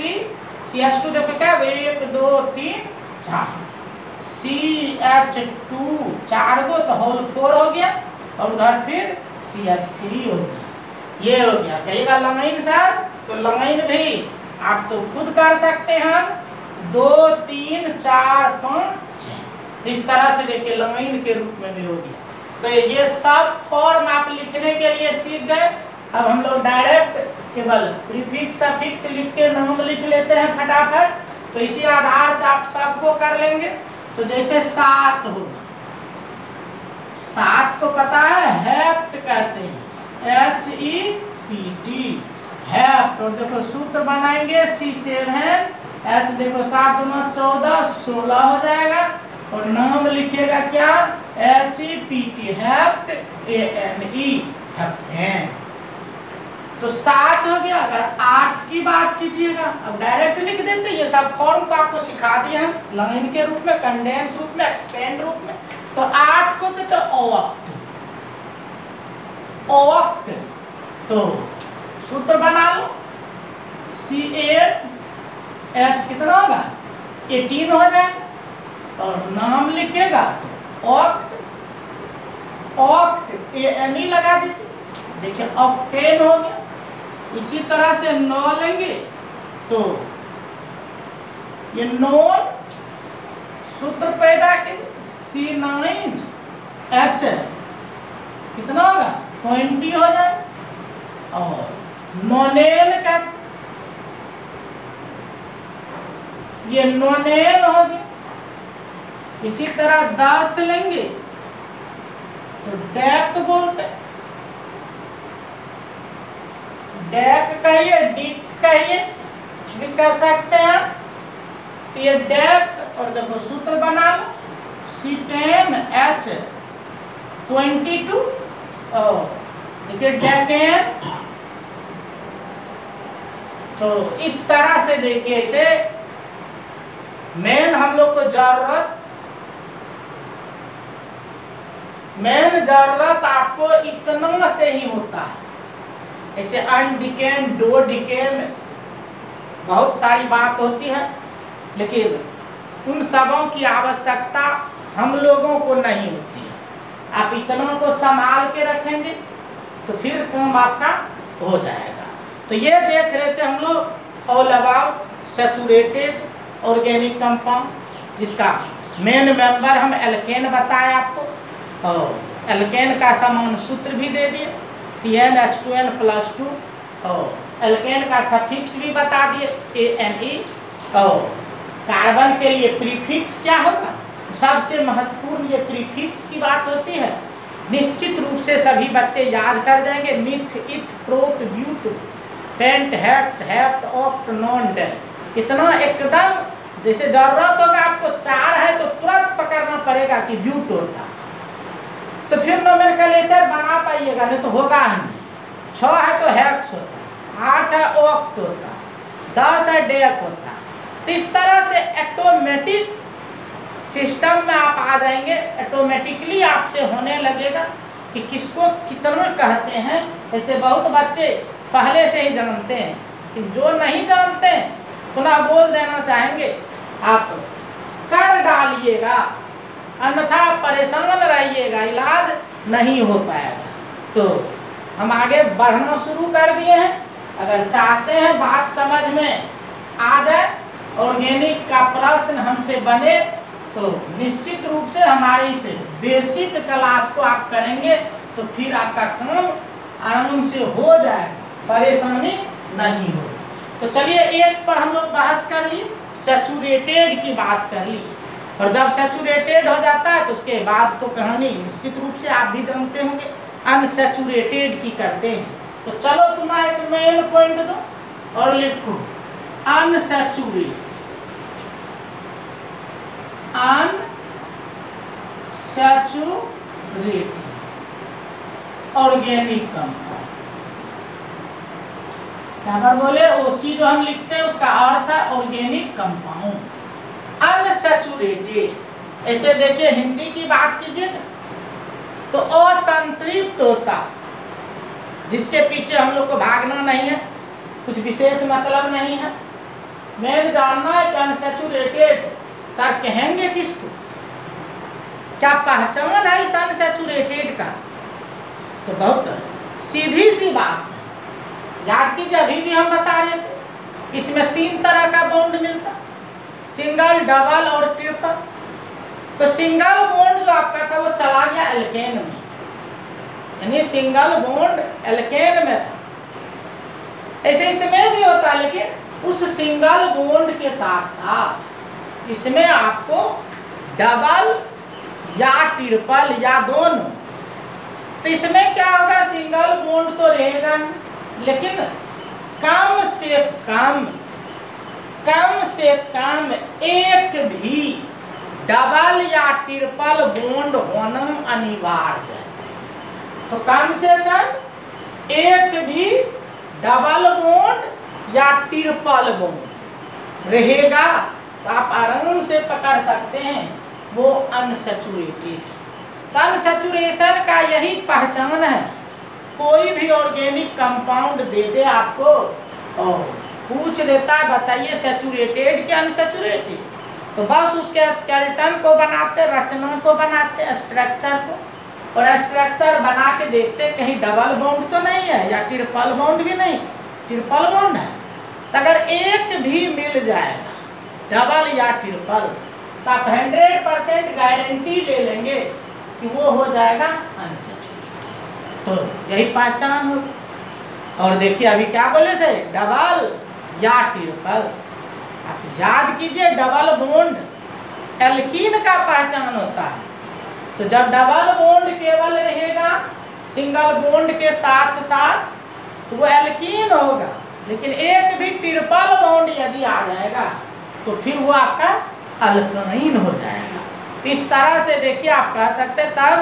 CH2 देखो क्या 1 2 3 4, CH2 4 गो तो होल 4 हो गया, और उधर फिर CH3 हो गया। ये हो गया। कहिएगा लमाइन सर, तो लमाइन भी आप तो खुद कर सकते हैं, 2 3 4 5 6, इस तरह से देखिए लमाइन के रूप में भी हो गया। तो ये सब फॉर्म आप लिखने के लिए सीख गए। अब हम लोग डायरेक्ट केवल प्रीफिक्स सफिक्स लिख के नाम लिख लेते हैं फटाफट। तो इसी आधार से आप सबको कर लेंगे। तो जैसे 7 होगा, 7 को पता है हेप्ट कहते हैं, HEPT, हेप्ट। और देखो सूत्र बनाएंगे, C7H, देखो 7 2 14 16 हो जाएगा। और नाम लिखिएगा क्या, HEPT, हेप्ट, ANE, हेप्टेन। तो 7 हो गया। अगर 8 की बात कीजिएगा, अब डायरेक्ट लिख देते, ये सब फॉर्म को आपको सिखा दिया हम, लाइन के रूप में, कंडेंस रूप में, एक्सपेंड रूप में। तो 8 को कहते हैं ओक्ट, ओक्ट। तो सूत्र बना लो, C8H कितना होगा, 18 हो जाएगा। और नाम लिखेगा तो ऑक्ट, ऑक्ट ANE लगा दीजिए, देखिए ऑक्टेन हो गया। इसी तरह से 9 लेंगे, तो ये 9 सूत्र पैदा के C9H कितना होगा, 20 हो जाए। और नोनेन का ये नोनेन हो गया। इसी तरह 10 लेंगे तो डेक बोलते, डेक कहिए, डिक कहिए, कुछ भी कह सकते हैं। तो ये डेक, और देखो सूत्र बना लो, C10H 22, और देखिए डेकेन। तो इस तरह से देखिए, इसे मेन हम लोग को जरूरत आपको इतना से ही होता है। ऐसे अनडिकेन, डो डिकेन, बहुत सारी बात होती है, लेकिन उन सबों की आवश्यकता हम लोगों को नहीं होती है। आप इतना को संभाल के रखेंगे तो फिर काम आपका हो जाएगा। तो ये देख रहे थे हम लोग all about saturated organic compound, जिसका मेन मेंबर हम एल्केन बताए आपको, और एल्केन का समान सूत्र भी दे दिए CnH2n+2, और एल्केन का सफिक्स भी बता दिए ANE, और कार्बन के लिए प्रीफिक्स क्या होगा। सबसे महत्वपूर्ण ये प्रीफिक्स की बात होती है, निश्चित रूप से सभी बच्चे याद कर जाएंगे। Meth, eth, prop, but, pent, hex, hept, oct, non, इतना एकदम जैसे जरूरत होगा आपको 4 है तो तुरंत पकड़ना पड़ेगा कि ब्यूट होता, तो फिर नोमेनक्लेचर बना पाइएगा, नहीं तो होगा ही नहीं। 6 है तो हेक्स होता, 8 है ऑक्ट होता, 10 है डेक होता। तो इस तरह से ऑटोमेटिक सिस्टम में आप आ जाएंगे, ऑटोमेटिकली आपसे होने लगेगा कि किसको कितना कहते हैं। ऐसे बहुत बच्चे पहले से ही जानते हैं, कि जो नहीं जानते हैं पुनः बोल देना चाहेंगे, आप कर डालिएगा, अन्यथा परेशान रहिएगा, इलाज नहीं हो पाएगा। तो हम आगे बढ़ना शुरू कर दिए हैं। अगर चाहते हैं बात समझ में आ जाए, ऑर्गेनिक का प्रश्न हमसे बने, तो निश्चित रूप से हमारी इस बेसिक क्लास को आप करेंगे तो फिर आपका काम आराम से हो जाएगा, परेशानी नहीं होगी। तो चलिए एक पर हम लोग बहस कर लिए, सैचुरेटेड की बात कर ली, और जब सैचुरेटेड हो जाता है तो उसके बाद तो कहानी निश्चित रूप से आप भी जानते होंगे अनसैचुरेटेड की करते हैं। तो चलो पुनः एक मेन पॉइंट दो और लिखो अनसैचुरेटेड, ऑर्गेनिक कंपाउंड। क्या बार बोले, ओसी जो हम लिखते हैं उसका अर्थ है ऑर्गेनिक कंपाउंड। अनसैचुरेटेड, ऐसे देखिए हिंदी की बात कीजिए ना, तो असंतृप्त होता, जिसके पीछे हम लोग को भागना नहीं है, कुछ विशेष मतलब नहीं है। मेन जानना है कि अनसैचुरेटेड सर कहेंगे किसको, क्या पहचान है इस अनसैचुरेटेड का। तो बहुत सीधी सी बात है, याद कीजिए अभी भी हम बता रहे थे, इसमें 3 तरह का बॉन्ड मिलता, सिंगल, डबल और ट्रिपल। तो सिंगल बॉन्ड जो आपका था वो चला गया एल्केन में, यानी सिंगल बॉन्ड एल्केन में था। ऐसे इसमें भी होता है, लेकिन उस सिंगल बॉन्ड के साथ साथ इसमें आपको डबल या ट्रिपल या दोनों। तो इसमें क्या होगा, सिंगल बॉन्ड तो रहेगा लेकिन कम से कम एक भी डबल या ट्रिपल बॉन्ड होना अनिवार्य है। तो कम से कम एक भी डबल बॉन्ड या ट्रिपल बॉन्ड रहेगा, तो आप आराम से पकड़ सकते हैं वो अनसैचुरेटेड। तो अनसैचुरेशन का यही पहचान है। कोई भी ऑर्गेनिक कंपाउंड दे दे आपको और पूछ देता है बताइए सैचुरेटेड कि अनसैचुरेटेड, तो बस उसके स्केलेटन को बनाते, रचना को बनाते, स्ट्रक्चर को, और स्ट्रक्चर बना के देखते कहीं डबल बॉन्ड तो नहीं है या ट्रिपल बॉन्ड भी नहीं, ट्रिपल बॉन्ड है। तो अगर एक भी मिल जाएगा डबल या ट्रिपल, तो आप 100% गारंटी ले लेंगे कि वो हो जाएगा अनसैचुरेटेड। तो यही पहचान हो। और देखिए अभी क्या बोले थे, डबल या ट्रिपल। आप याद कीजिए डबल बॉन्ड एल्कीन का पहचान होता है। तो जब डबल बॉन्ड केवल रहेगा सिंगल बॉन्ड के साथ साथ तो वो एल्कीन होगा, लेकिन एक भी ट्रिपल बॉन्ड यदि आ जाएगा तो फिर वो आपका अल्काइन हो जाएगा। तो इस तरह से देखिए आप कह सकते हैं तब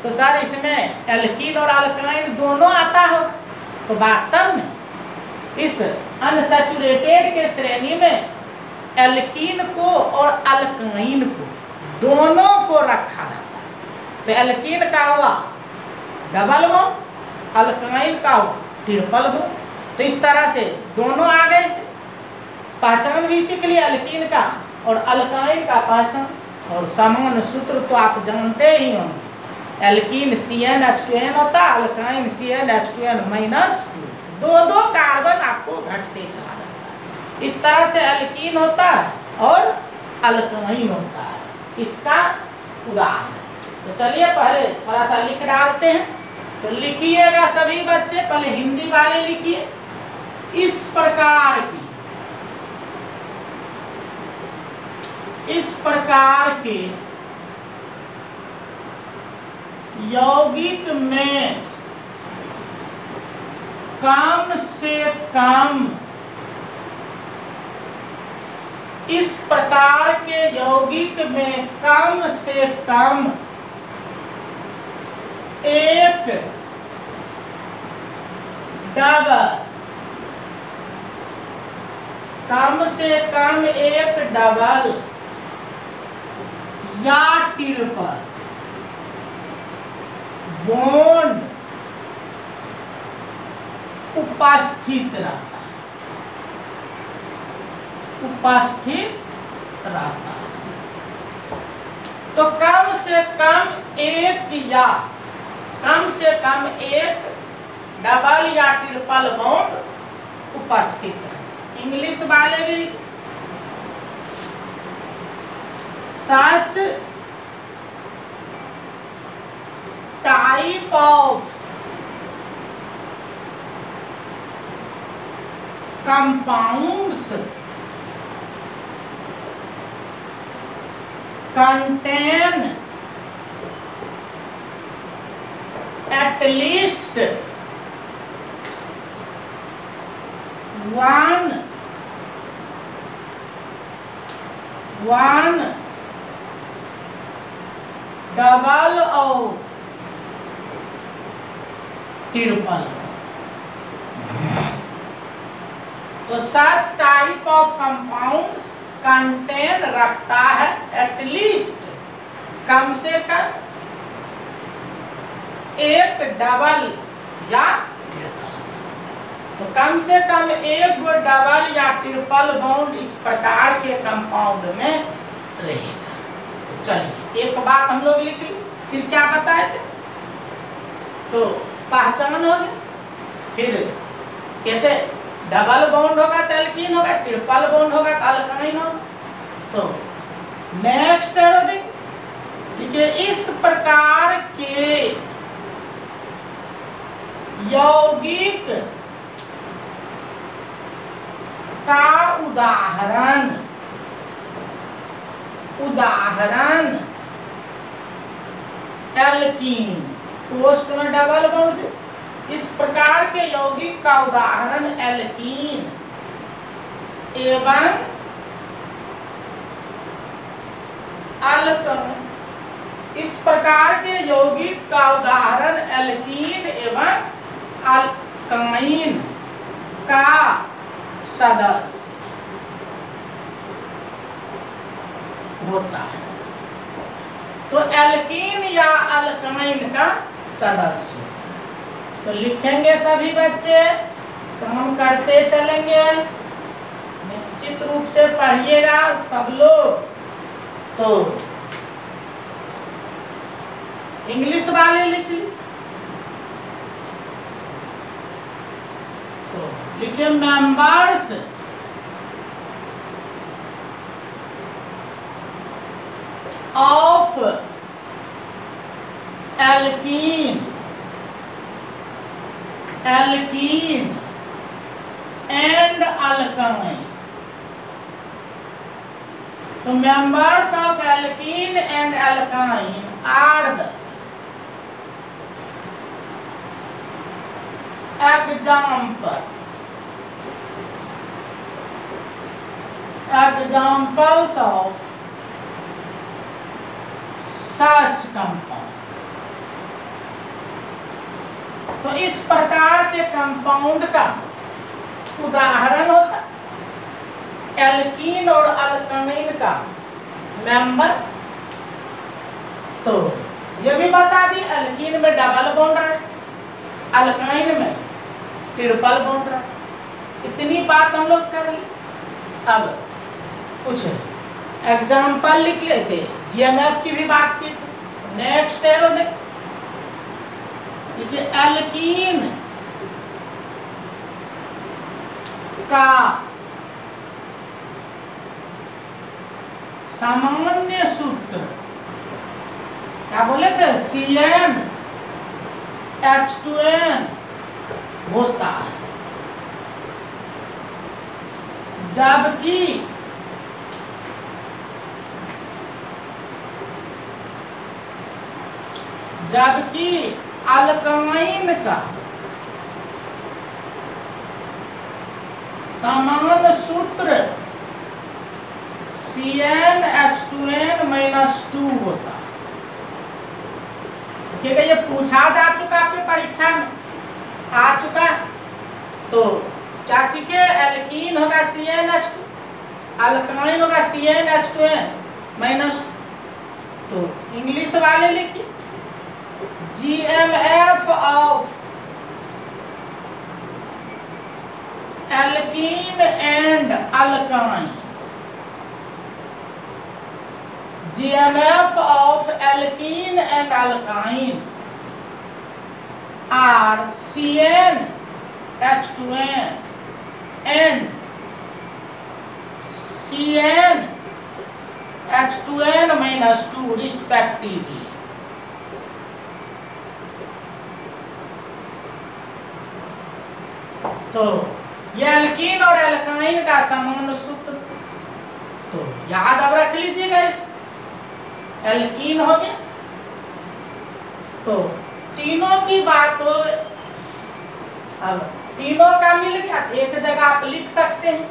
तो सर इसमें एल्कीन और अल्काइन दोनों आता हो। तो वास्तव में इस अनसैचुरेटेड के श्रेणी में एल्कीन को और अल्काइन को दोनों को रखा जाता है। तो एल्कीन का हुआ डबल बॉन्ड, अल्काइन का हुआ ट्रिपल बॉन्ड। तो इस तरह से दोनों आ गए, पहचान भी सीख लिया एल्कीन का और अल्काइन का पहचान। और समान सूत्र तो आप जानते ही होंगे, एल्कीन CnH2n होता है, अल्काइन CnH2n-2, दो कार्बन आपको घटते चला जाता है। इस तरह से एल्कीन होता है और अल्काइन होता है। इसका उदाहरण तो चलिए पहले थोड़ा सा लिख डालते हैं। तो लिखिएगा सभी बच्चे, पहले हिंदी वाले लिखिए। इस प्रकार के यौगिक में कम से कम, इस प्रकार के यौगिक में कम से कम एक डबल, कम से कम एक डबल या ट्रिपल बॉन्ड उपस्थित रहता है, तो कम से कम एक डबल या ट्रिपल बॉन्ड उपस्थित है। इंग्लिश वाले भी such type of compounds contain at least one double or triple. तो such type of compounds contain रखता है एटलीस्ट, कम से कम एक डबल या ट्रिपल। तो कम से कम एक डबल या ट्रिपल बॉन्ड इस प्रकार के कंपाउंड में रहेगा। तो चलिए एक बात हम लोग लिख ली, फिर क्या बताए थे, तो पहचान हो गई। फिर कहते डबल बॉन्ड होगा तो एल्कीन होगा, ट्रिपल बॉन्ड होगा तो अल्काइन होगा। तो नेक्स्ट देखिए, इस प्रकार के यौगिक का उदाहरण एल्कीन, पोस्ट में डबल बॉन्ड। इस प्रकार के यौगिक का उदाहरण एल्कीन एवं अल्काइन। इस प्रकार के यौगिक का उदाहरण एल्कीन एवं अल्काइन का सदस्य होता है। तो एल्कीन या अल्काइन का सदस्य, तो लिखेंगे सभी बच्चे, काम करते चलेंगे, निश्चित रूप से पढ़िएगा सब लोग। तो इंग्लिश वाले लिख ली, तो लिखिए members of alkene and alkyne. तो members of alkene and alkyne are the examples of such compound। तो इस प्रकार के कंपाउंड का उदाहरण होता एल्कीन और अल्काइन का मेंबर। तो ये भी बता दी, एल्कीन में डबल बॉन्ड है, अल्काइन में ट्रिपल बॉन्ड है। इतनी बात हम लोग कर ली। अब कुछ एग्जाम्पल लिख ले, से जीएमएफ की भी बात की। नेक्स्ट एरो देख, देखिए एल्कीन का सामान्य सूत्र क्या बोले थे, CnH2n होता है, जबकि अल्काइन का सामान्य सूत्र CnH2n-2 होता है। ठीक है, ये पूछा जा चुका आपके परीक्षा में, आ चुका। तो क्या सीखे, एल्कीन होगा CnH2, अल्काइन होगा CnH2n-2। तो इंग्लिश वाले लिखिए GMF of alkene and alkyne, GMF of alkene and alkyne are CnH2n and CnH2n-2 respectively। तो ये एल्कीन और एल्काइन का सामान्य सूत्र, तो याद अब रख लीजिएगा। इस एल्कीन हो गया, तो तीनों की बात हो, अब तीनों का मिल गया, एक जगह आप लिख सकते हैं,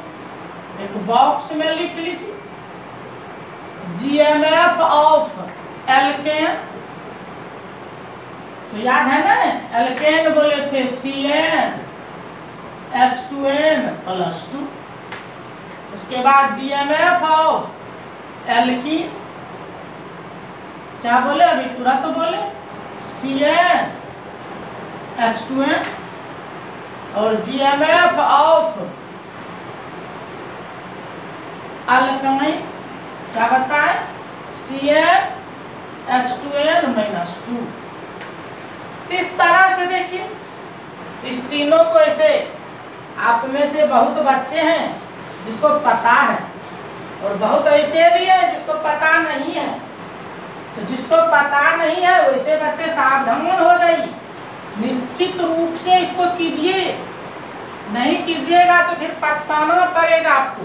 एक बॉक्स में लिख लीजिए GMF ऑफ एल्केन। तो याद है ना, एल्केन बोले थे CnH2n+2। उसके बाद GMF ऑफ एल्कीन क्या बोले, अभी पूरा तो बोले CnH2n, और GMF ऑफ अल्काइन क्या बताए, CnH2n-2। इस तरह से देखिए, इस तीनों को ऐसे, आप में से बहुत बच्चे हैं जिसको पता है, और बहुत ऐसे भी है जिसको पता नहीं है। तो जिसको पता नहीं है वैसे बच्चे सावधान हो जाइए, निश्चित रूप से इसको कीजिए, नहीं कीजिएगा तो फिर पछताना पड़ेगा आपको,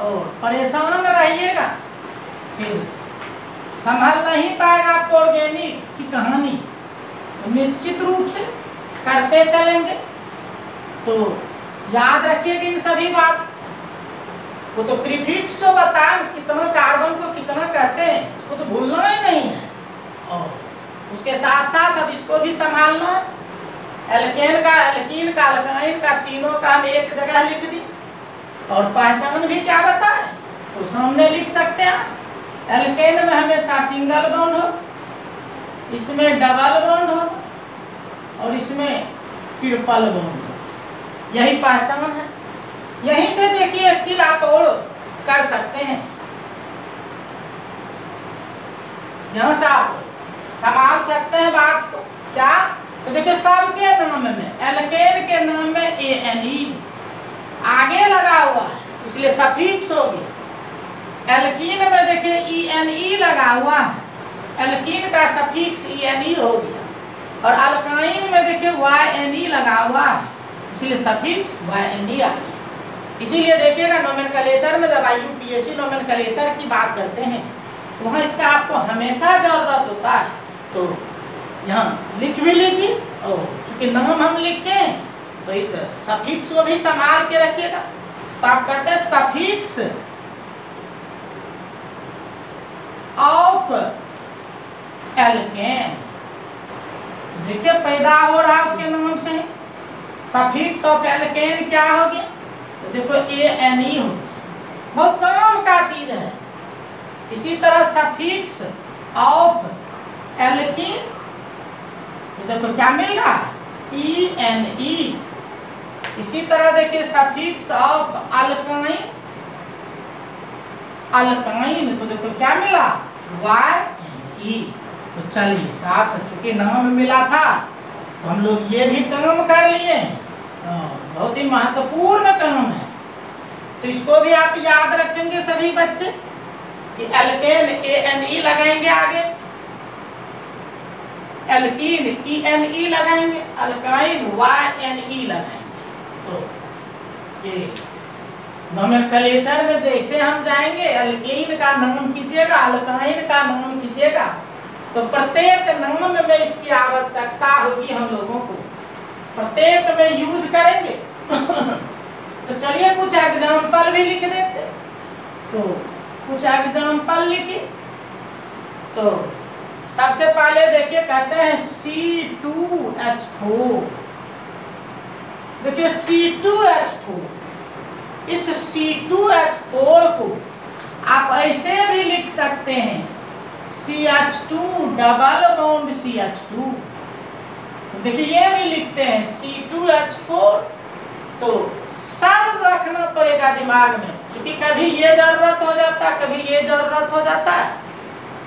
और परेशान रहिएगा, फिर संभल नहीं पाएगा आपको ऑर्गेनिक की कहानी। तो निश्चित रूप से करते चलेंगे, तो याद रखिएगा इन सभी बात। वो तो प्रीफिक्स जो बताएं, कितना कार्बन को कितना कहते हैं, इसको तो भूलना ही नहीं है। और उसके साथ साथ अब इसको भी संभालना है, एल्केन का, एल्कीन का, अल्काइन का, तीनों का हम एक जगह लिख दी। और पहचान भी क्या बताएं, तो सामने लिख सकते हैं। एल्केन में हमेशा सिंगल बॉन्ड हो, इसमें डबल बॉन्ड हो, और इसमें ट्रिपल बॉन्ड हो, यही पहचान है। यहीं से देखिए एक चीज आप और कर सकते हैं, यहाँ से आप संभाल सकते हैं बात को। क्या, तो देखिए सबके नाम में, एल्केन के नाम में ANE आगे लगा हुआ है, इसलिए सफिक्स हो गया। एल्कीन में देखिए ENE लगा हुआ है, एल्कीन का सफिक्स ENE हो गया। और अल्काइन में देखिए YNE लगा हुआ है, इसलिए सफिक्स YNE आ गया। इसीलिए देखिएगा नोमेनक्लेचर में जब IUPAC नोमेनक्लेचर की बात करते हैं तो वहाँ इसका आपको हमेशा जरूरत होता है। तो यहाँ लिख भी लीजिए, और क्योंकि नाम हम लिखे हैं तो इस सफिक्स को भी संभाल के रखिएगा। तो आप कहते हैं सफिक्स ऑफ एल्केन, देखिए पैदा हो रहा उसके नाम से। सफिक्स ऑफ एल्केन क्या हो गया, तो देखो ANE हो, बहुत काम का चीज है। इसी तरह सफिक्स ऑफ एल्कीन, तो देखो क्या मिल रहा है ENE। इसी तरह देखिए सफिक्स ऑफ अल्काइन, अल्काइन तो देखो क्या मिला YNE। तो चलिए साथ, चूंकि नाम मिला था तो हम लोग ये भी काम कर लिए, बहुत ही महत्वपूर्ण काम है। तो इसको भी आप याद रखेंगे सभी बच्चे कि एल्केन ANE लगाएंगे, आगे एल्कीन ENE लगाएंगे, अल्काइन YNE लगाएंगे। तो ये नोमेनक्लेचर में जैसे हम जाएंगे, एल्कीन का नाम कीजिएगा, अल्काइन का नाम कीजिएगा, तो प्रत्येक नाम में इसकी आवश्यकता होगी हम लोगों को, प्रत्येक में यूज करेंगे। तो चलिए कुछ एग्जाम्पल भी लिख देते। तो कुछ एग्जाम्पल लिखिए। तो सबसे पहले देखिए, कहते हैं C2H4। देखिए C2H4, इस C2H4 को आप ऐसे भी लिख सकते हैं CH2 डबल बॉन्ड CH2। तो देखिए ये भी लिखते हैं C2H4। तो सब रखना पड़ेगा दिमाग में, क्योंकि कभी ये जरूरत हो जाता है, कभी ये जरूरत हो जाता है।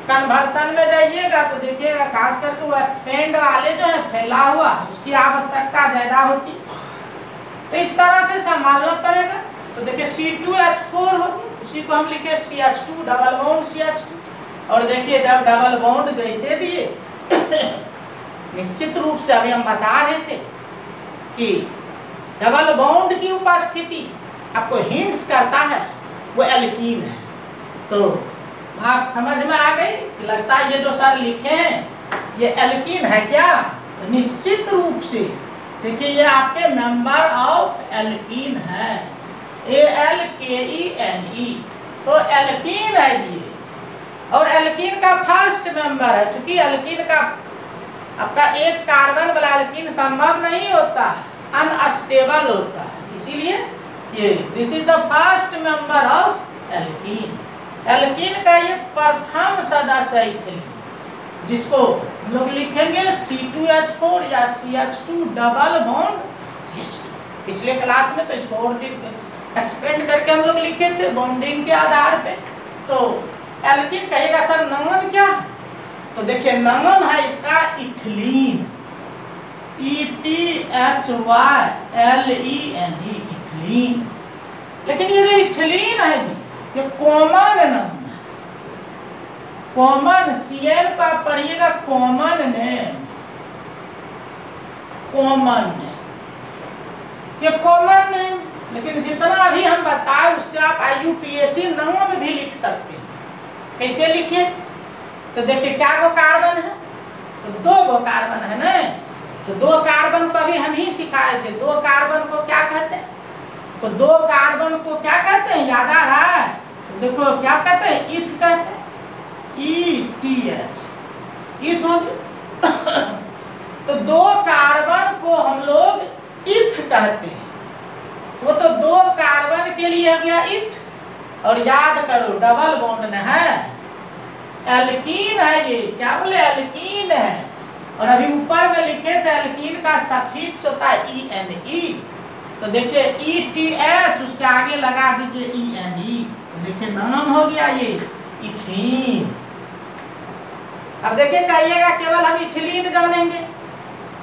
कन्वर्सन में जाइएगा तो देखिएगा खास करके वो एक्सपेंड वाले जो है फैला हुआ, उसकी आवश्यकता ज्यादा होती, तो इस तरह से संभालना पड़ेगा। तो देखिए C2H4 होगी, उसी को हम लिखे CH2 डबल बॉन्ड CH2। और देखिए जब डबल बॉन्ड जैसे दिए निश्चित रूप से अभी हम बता रहे थे कि डबल बॉन्ड की उपस्थिति आपको हिंट्स करता है वो एल्कीन है। तो बात समझ में आ गई कि लगता है ये जो सर लिखे हैं ये एल्कीन है क्या? तो निश्चित रूप से देखिए ये आपके मेंबर ऑफ एल्कीन है, ALKENE। तो एल्कीन है ये, और एल्कीन का फर्स्ट मेंबर है। चूंकि एल्कीन का आपका एक कार्बन वाला एल्कीन संभव नहीं होता, अनस्टेबल होता है, इसीलिए ये this is the first member of alkene. Alkene का ये प्रथम सदस्य है इथिलीन, जिसको हम लोग लिखेंगे C2H4 या CH2 डबल बॉन्ड CH2। पिछले क्लास में तो इसको और एक्सपेंड करके हम लोग लिखे थे बॉन्डिंग के आधार पे। तो एल्कीन कहिएगा सर नाम क्या है? तो देखिए नाम है इसका इथिलीन, ETHYLENE, इथिलीन। लेकिन ये जो इथिलीन है जी, ये कॉमन नाम है, कॉमन। CN को आप पढ़िएगा कॉमन नेम, कॉमन नेम, ये कॉमन नेम। लेकिन जितना अभी हम बताए उससे आप IUPAC नाम भी लिख सकते हैं। कैसे लिखिए? तो देखिए क्या गो कार्बन है? तो 2 गो कार्बन है ना। तो 2 कार्बन को अभी हम ही सिखाए थे। 2 कार्बन को क्या कहते हैं? तो 2 कार्बन को क्या कहते हैं? याद आ रहा है? तो देखो क्या कहते हैं? इथ कहते हैं, ETH, इथ होगी। तो 2 कार्बन को हम लोग इथ कहते हैं। तो 2 कार्बन के लिए हो गया इथ। और याद करो डबल बॉन्ड न है, एल्कीन है ये, क्या बोले? एल्कीन है। और अभी ऊपर में लिखे थे एल्कीन का सफिक्स होता है ENE। तो देखिए ETH उसके आगे लगा दीजिए ENE। तो देखिए नाम हो गया ये इथीन। अब देखिए कहिएगा केवल हम इथिलीन जानेंगे,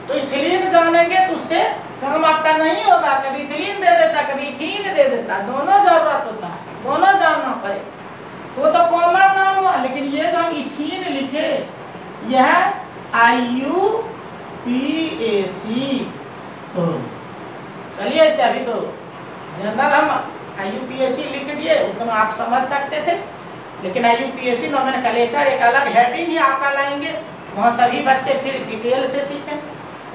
तो इथिलीन जानेंगे तो उससे काम आपका नहीं होगा। कभी इथिलीन दे देता, कभी इथीन दे देता, दोनों जरूरत होता है, दोनों जानना पड़े। तो कॉमन नाम हुआ। लेकिन ये जो हम इथीन लिखे यह IUPAC। तो चलिए इसे अभी तो जनरल हम IUPAC लिख दिए, उतना आप समझ सकते थे। लेकिन IUPAC नोमेनक्लेचर एक अलग हेडिंग ही आपका लाएंगे, वहाँ सभी बच्चे फिर डिटेल से सीखें।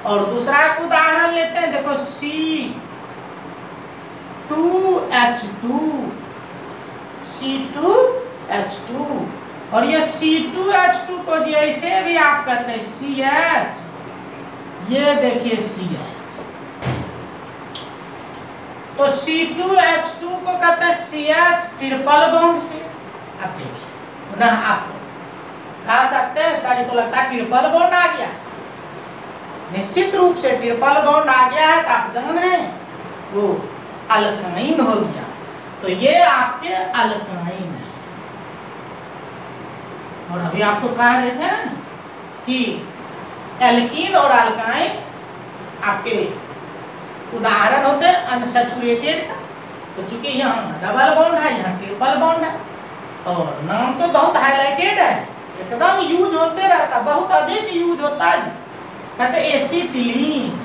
और दूसरा एक उदाहरण लेते हैं, देखो C2H2। और ये C2H2 को जैसे भी आप कहते हैं CH, ये देखिए CH। तो C2H2 को कहते हैं CH ट्रिपल बॉन्ड से। अब देखिए ना, आप कह सकते हैं सर ये तो लगता है ट्रिपल बॉन्ड आ गया। निश्चित रूप से ट्रिपल बॉन्ड आ गया है, तो आप जान रहे हैं वो अल्काइन हो गया। तो ये आपके अल्काइन है। और अभी आपको कह रहे थे ना कि एल्कीन और अल्काइन आपके उदाहरण होते हैं अनसैचुरेटेड का। तो चूंकि यहाँ डबल बॉन्ड है, यहाँ ट्रिपल बॉन्ड है, और नाम तो बहुत हाईलाइटेड है, एकदम यूज होते रहता, बहुत अधिक यूज होता है। कहते एसिटिलीन,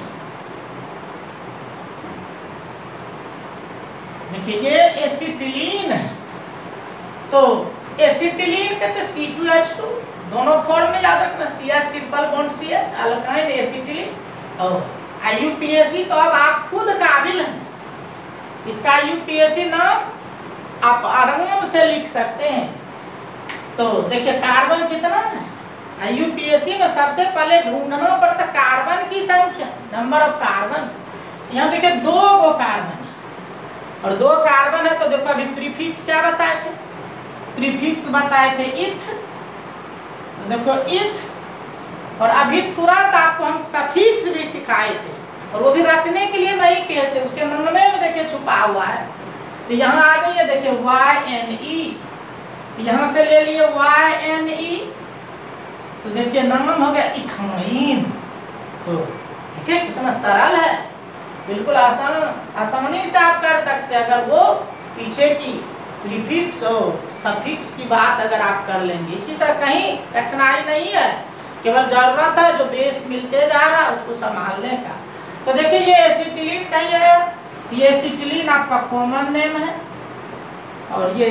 देखिए ये एसिटिलीन है। तो एसिटिलीन कहते C2H2, दोनों फॉर्म में याद रखना, CH triple bond CH, alkyne acetylene और IUPAC। तो अब आप खुद काबिल हैं, इसका IUPAC नाम आप आराम से लिख सकते हैं। तो देखिए कार्बन कितना है, IUPAC में सबसे पहले ढूंढना पड़ता कार्बन की संख्या, नंबर ऑफ कार्बन। यहाँ देखिए 2 गो कार्बन है, और 2 कार्बन है। तो देखो अभी प्रीफिक्स क्या बताए थे, प्रीफिक्स बताए थे इथ, तो देखो इथ, और अभी तुरंत आपको हम सफिक्स भी सिखाए थे, और वो भी रखने के लिए नहीं कहते, उसके नाम में देखिए छुपा हुआ है। तो यहाँ आ जाइए, देखिए YNE, यहाँ से ले लिए YNE, तो देखिए नाम हो गया इथाइन। तो देखिए कितना सरल है, बिल्कुल आसानी से आप कर सकते हैं, अगर वो पीछे की प्रीफिक्स और सफिक्स की बात अगर आप कर लेंगे। इसी तरह कहीं कठिनाई नहीं है, केवल जरूरत है जो बेस मिलते जा रहा है उसको संभालने का। तो देखिए ये एसिटिलीन कहिए, ये एसिटिलीन आपका कॉमन नेम है, और ये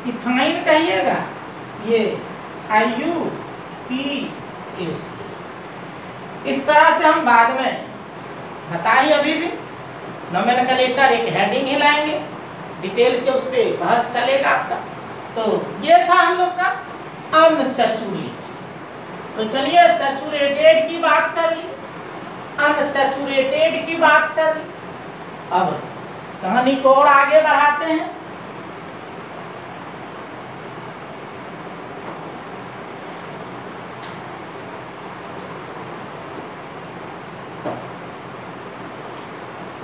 इथाइन कहिएगा, ये IUPAC। इस तरह से हम बाद में बताइए, अभी भी नोमेनक्लेचर एक हेडिंग हिलाएंगे, डिटेल से उस पर बहस चलेगा आपका। तो ये था हम लोग का अनसैचुरेटेड। तो चलिए सैचुरेटेड की बात कर ली, अनसैचुरेटेड की बात कर ली। अब कहानी को और आगे बढ़ाते हैं।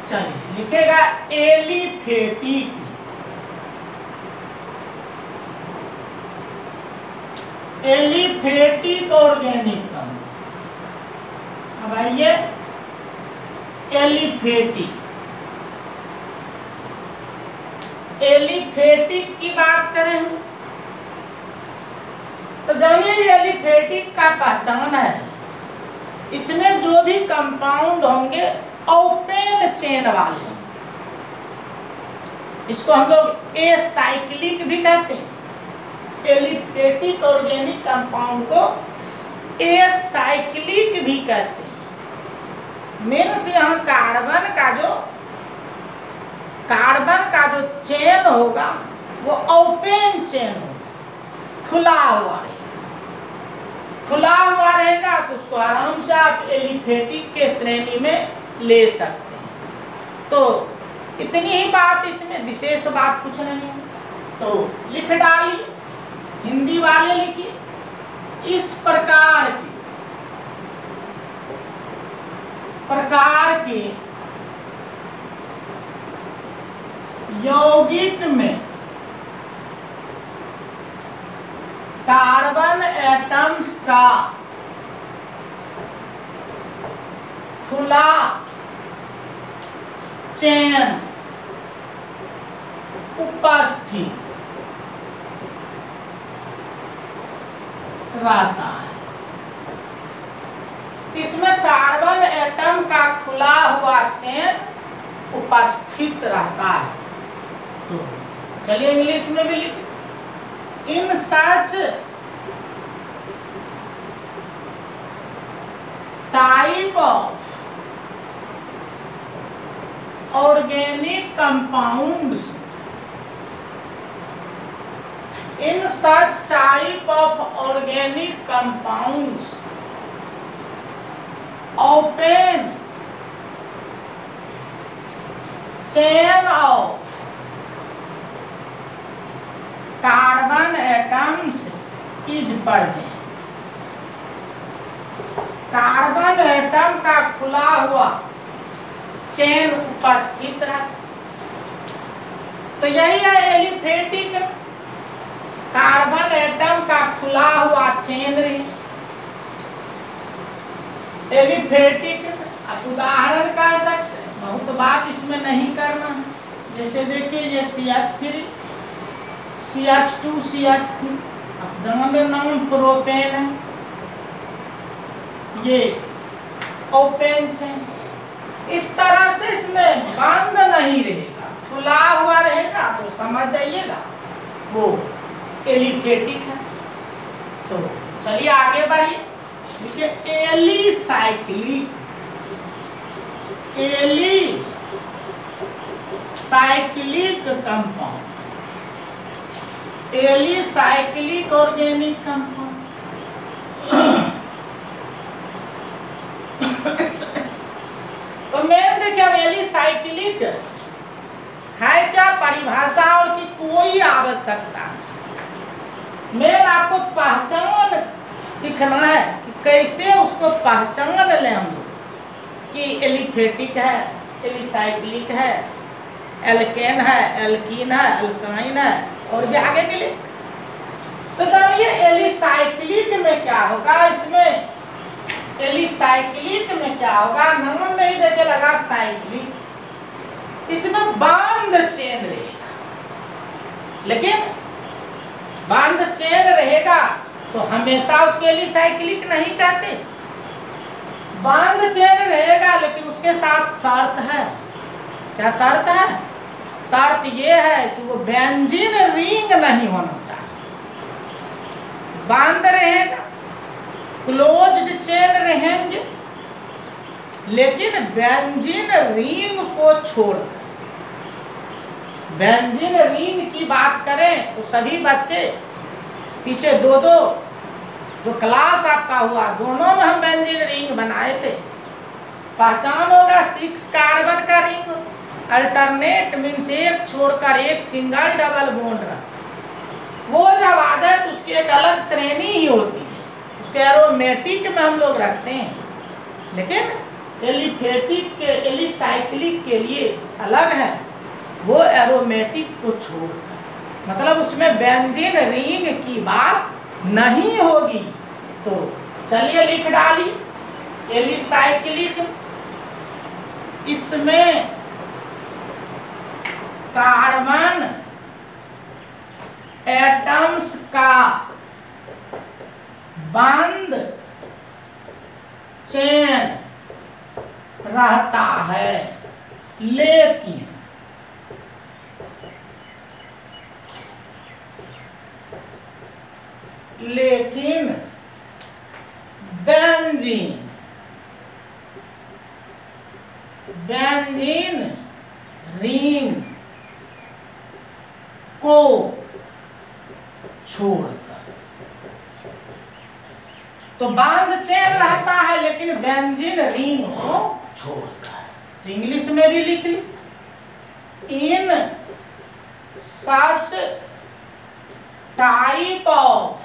चलिए लिखेगा एलिफेटिक, एलिफेटिक ऑर्गेनिक कंपाउंड। अब आइए एलिफेटिक, एलिफेटिक की बात करें तो जानिए एलिफेटिक का पहचान है, इसमें जो भी कंपाउंड होंगे ओपन चेन वाले, इसको हम लोग एसाइक्लिक भी कहते हैं। एलिफेटिक ऑर्गेनिक कंपाउंड को एसाइक्लिक भी कहते हैं। मीन्स यहाँ कार्बन का जो चेन होगा वो ओपन चेन होगा, खुला हुआ रहेगा। खुला हुआ रहेगा तो उसको आराम से आप एलिफेटिक के श्रेणी में ले सकते हैं। तो इतनी ही बात, इसमें विशेष बात कुछ नहीं है। तो लिख डालिए, हिंदी वाले लिखिए, इस प्रकार के यौगिक में कार्बन एटम्स का खुला चेन उपस्थित रहता है। इसमें कार्बन एटम का खुला हुआ चेन उपस्थित रहता है। तो चलिए इंग्लिश में भी लिख, in such type of organic compounds, in such type of organic compounds open chain of carbon atoms is present। Carbon atom का खुला हुआ चेन उपस्थित रहता। तो यही है एलिफेटिक, कार्बन एटम का खुला हुआ चेन रही। एलिफेटिक आप उदाहरण कह सकते हैं, बहुत बात इसमें नहीं करना है। जैसे देखिए ये CH3 CH2 CH3, अब जनरल नाम प्रोपेन है, ये ओपेन है। इस तरह से इसमें बंद नहीं रहेगा, खुला हुआ रहेगा तो समझ जाइएगा वो एलिफेटिक है। तो चलिए आगे बढ़िए। देखिए alicyclic, alicyclic compound, alicyclic organic compound. तो मेन देखिए अब एलिसाइक्लिक है क्या, परिभाषा और की कोई आवश्यकता नहीं। मेन आपको पहचान सीखना है कि कैसे उसको पहचान लें हम लोग कि एलिफेटिक है, एलिसाइक्लिक है, एल्केन है, एल्कीन है, अल्काइन है और भी आगे मिले। तो जानिए एलिसाइक्लिक में क्या होगा, इसमें एलिसाइक्लिक में क्या होगा, नाम में ही देखे लगा साइक्लिक, इसमें बांध चेन रहेगा। लेकिन बांध चेन रहेगा तो हमेशा उसको एलिसाइक्लिक नहीं कहते। बांध चेन रहेगा लेकिन उसके साथ शर्त है। क्या शर्त है? शर्त ये है कि वो बेंजीन रिंग नहीं होना चाहिए। बांध रहेगा, क्लोज्ड चेन रहेंगे, लेकिन बेंजीन रिंग को छोड़कर। बेंजीन रिंग की बात करें तो सभी बच्चे पीछे दो जो क्लास आपका हुआ दोनों में हम बेंजीन रिंग बनाए थे। पहचान होगा 6 कार्बन का रिंग, अल्टरनेट मीन्स एक छोड़कर एक सिंगल डबल बॉन्ड रहा। वो जब आ जाए तो उसकी एक अलग श्रेणी ही होती है, उसके एरोमेटिक में हम लोग रखते हैं। लेकिन एलिफेटिक के एलिसाइक्लिक के लिए अलग है, वो एरोमेटिक को छोड़कर, मतलब उसमें बेंजीन रिंग की बात नहीं होगी। तो चलिए लिख डाली एलिसाइक्लिक, इसमें कार्बन एटम्स का बंद चेन रहता है, लेकिन बेंजीन रिंग को छोड़कर। तो बांध चेन रहता है लेकिन बेंजीन रिंग को छोड़कर। तो इंग्लिश में भी लिख ली, in such type of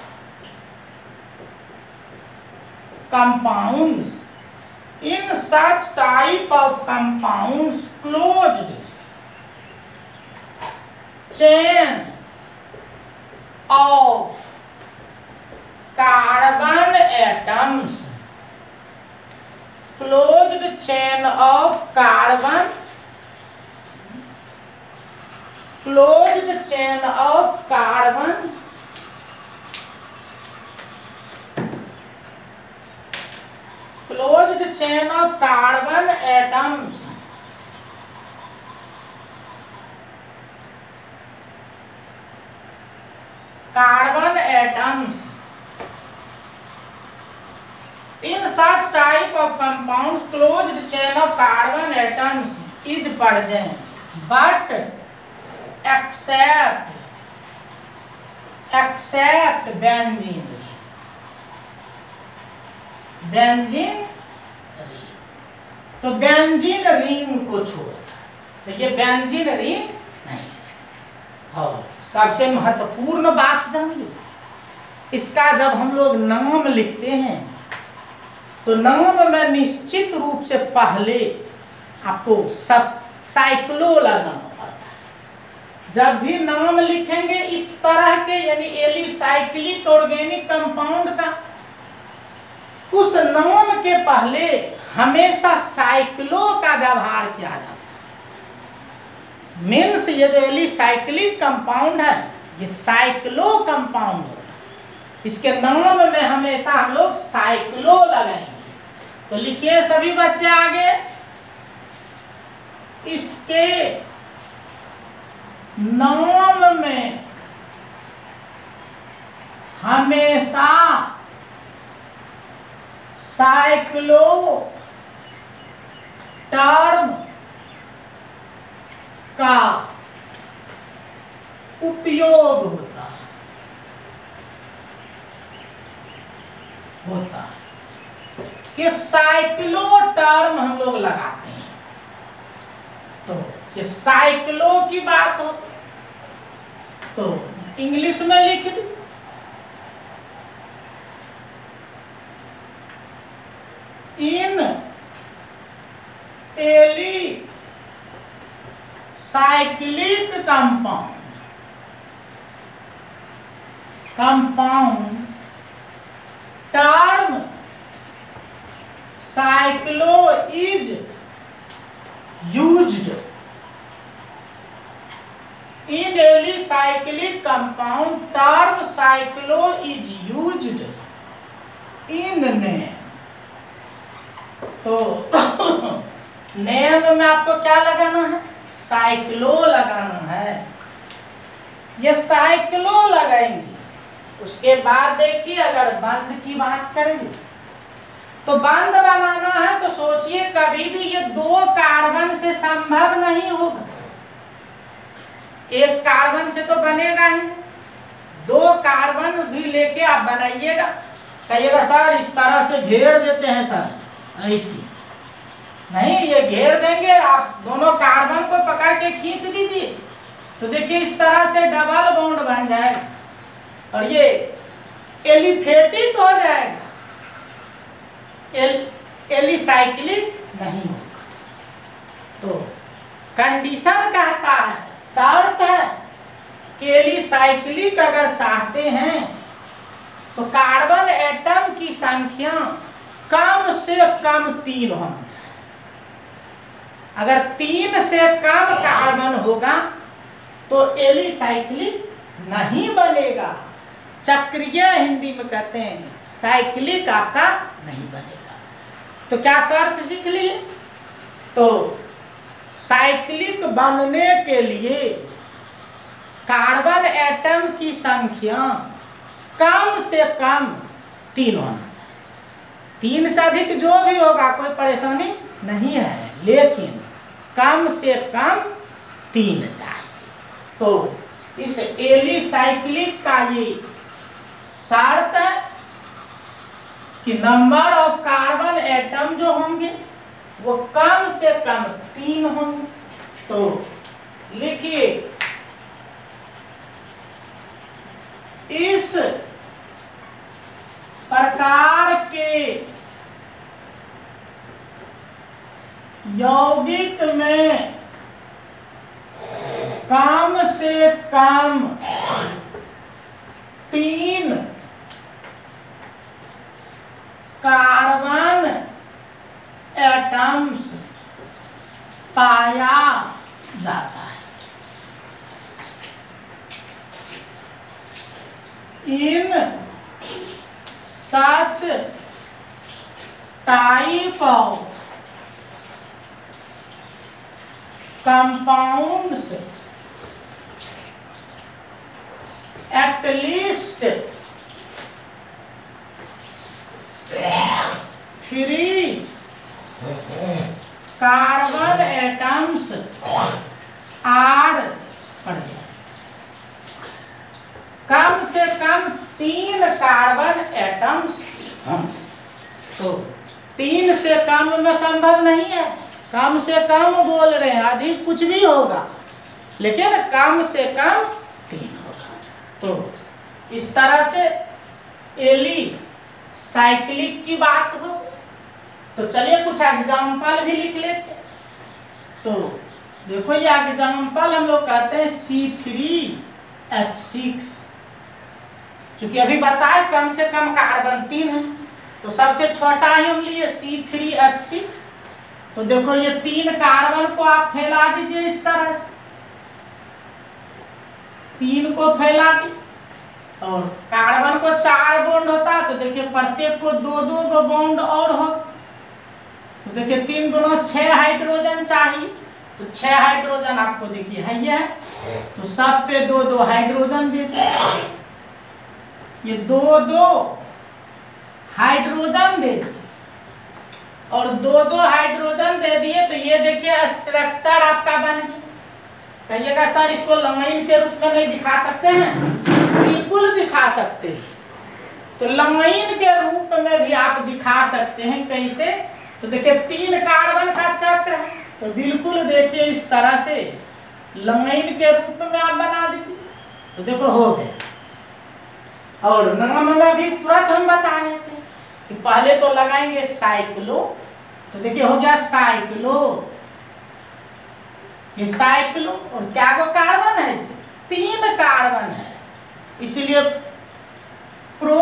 compounds, in such type of compounds closed chain of carbon atoms, closed chain of carbon, closed chain of carbon closed chain of carbon atoms in such type of compounds closed chain of carbon atoms is present but except benzene ring. तो benzene ring को छोड़, तो ये benzene ring नहीं। और सबसे महत्वपूर्ण बात जानिए, इसका जब हम लोग नाम लिखते हैं तो नाम में निश्चित रूप से पहले आपको सब साइक्लो लगाना पड़ता है। जब भी नाम लिखेंगे इस तरह के, यानी एलिसाइक्लिक ऑर्गेनिक कंपाउंड का, उस नाम के पहले हमेशा साइक्लो का व्यवहार किया जाता है। मीन्स ये जो एलिसाइक्लिक कंपाउंड है ये साइक्लो कंपाउंड होता है, इसके नाम में हमेशा हम लोग साइक्लो लगाएंगे। तो लिखिए सभी बच्चे आगे, इसके नाम में हमेशा साइक्लो टर्म का उपयोग होता है कि साइक्लो टर्म हम लोग लगाते हैं। तो ये साइक्लो की बात हो तो इंग्लिश में लिख दो, in alicyclic compound term cyclo is used in alicyclic compound term cyclo is used in name. तो नेम में आपको क्या लगाना है? साइक्लो लगाना है। ये साइक्लो लगाएंगे। उसके बाद देखिए अगर बंध की बात करेंगे तो बंध बनाना है तो सोचिए कभी भी ये दो कार्बन से संभव नहीं होगा। एक कार्बन से तो बनेगा ही, दो कार्बन भी लेके आप बनाइएगा। कहिएगा सर इस तरह से घेर देते हैं सर, ऐसी नहीं, ये घेर देंगे आप दोनों कार्बन को पकड़ के खींच दीजिए तो देखिए इस तरह से डबल बॉन्ड बन जाएगा और ये एलिफेटिक हो जाएगा, एलिसाइक्लिक नहीं होगा। तो कंडीशन कहता है, शर्त है कि एलिसाइक्लिक अगर चाहते हैं तो कार्बन एटम की संख्या कम से कम 3 होना चाहिए। अगर 3 से कम कार्बन होगा तो एलिसाइक्लिक नहीं बनेगा। चक्रीय हिंदी में कहते हैं, साइक्लिक आपका नहीं बनेगा। तो क्या शर्त सीख लिए? तो साइक्लिक बनने के लिए कार्बन एटम की संख्या कम से कम 3 होना चाहिए। 3 से अधिक जो भी होगा कोई परेशानी नहीं है, लेकिन कम से कम 3 चाहिए। तो इस एलिसाइक्लिक का ये शर्त है कि नंबर ऑफ कार्बन एटम जो होंगे वो कम से कम 3 होंगे। तो लिखिए इस प्रकार के यौगिक में कम से कम 3 कार्बन एटम्स पाया जाता है। In such type of compounds at least 3 carbon atoms are present। कम से कम 3 कार्बन एटम्स हम, तो 3 से कम में संभव नहीं है। कम से कम बोल रहे हैं, अधिक कुछ भी होगा लेकिन कम से कम 3 होगा। तो इस तरह से एलिसाइक्लिक की बात हो। तो चलिए कुछ एग्जाम्पल भी लिख लेते। तो देखो ये एग्जाम्पल हम लोग कहते हैं C3H6, क्योंकि अभी बताए कम से कम कार्बन 3 है। तो सबसे छोटा ही हम लिए C3H6। तो देखो ये 3 कार्बन को आप फैला दीजिए इस तरह से, 3 को फैला दी, और कार्बन को 4 बॉन्ड होता है तो देखिए प्रत्येक को 2-2 गो बॉन्ड और हो। तो देखिए 3 दूना 6 हाइड्रोजन चाहिए, तो 6 हाइड्रोजन आपको देखिए है ये है, तो सब पे 2-2 हाइड्रोजन देते हैं, ये 2-2 हाइड्रोजन दे दिए, और 2-2 हाइड्रोजन दे दिए। तो ये देखिए स्ट्रक्चर आपका बन गया। कहिएगा सर इसको लमाइन के रूप में नहीं दिखा सकते हैं? बिल्कुल दिखा सकते हैं। तो लमाइन के रूप में भी आप दिखा सकते हैं। कैसे? तो देखिए 3 कार्बन का चक्र है, तो बिल्कुल देखिए इस तरह से लमाइन के रूप में आप बना दीजिए। तो देखो हो गया। और नाम में भी तुरंत हम बता रहे थे कि पहले तो लगाएंगे साइक्लो, तो देखिए हो गया साइक्लो, ये साइक्लो, और क्या को कार्बन है? 3 कार्बन है, इसलिए प्रो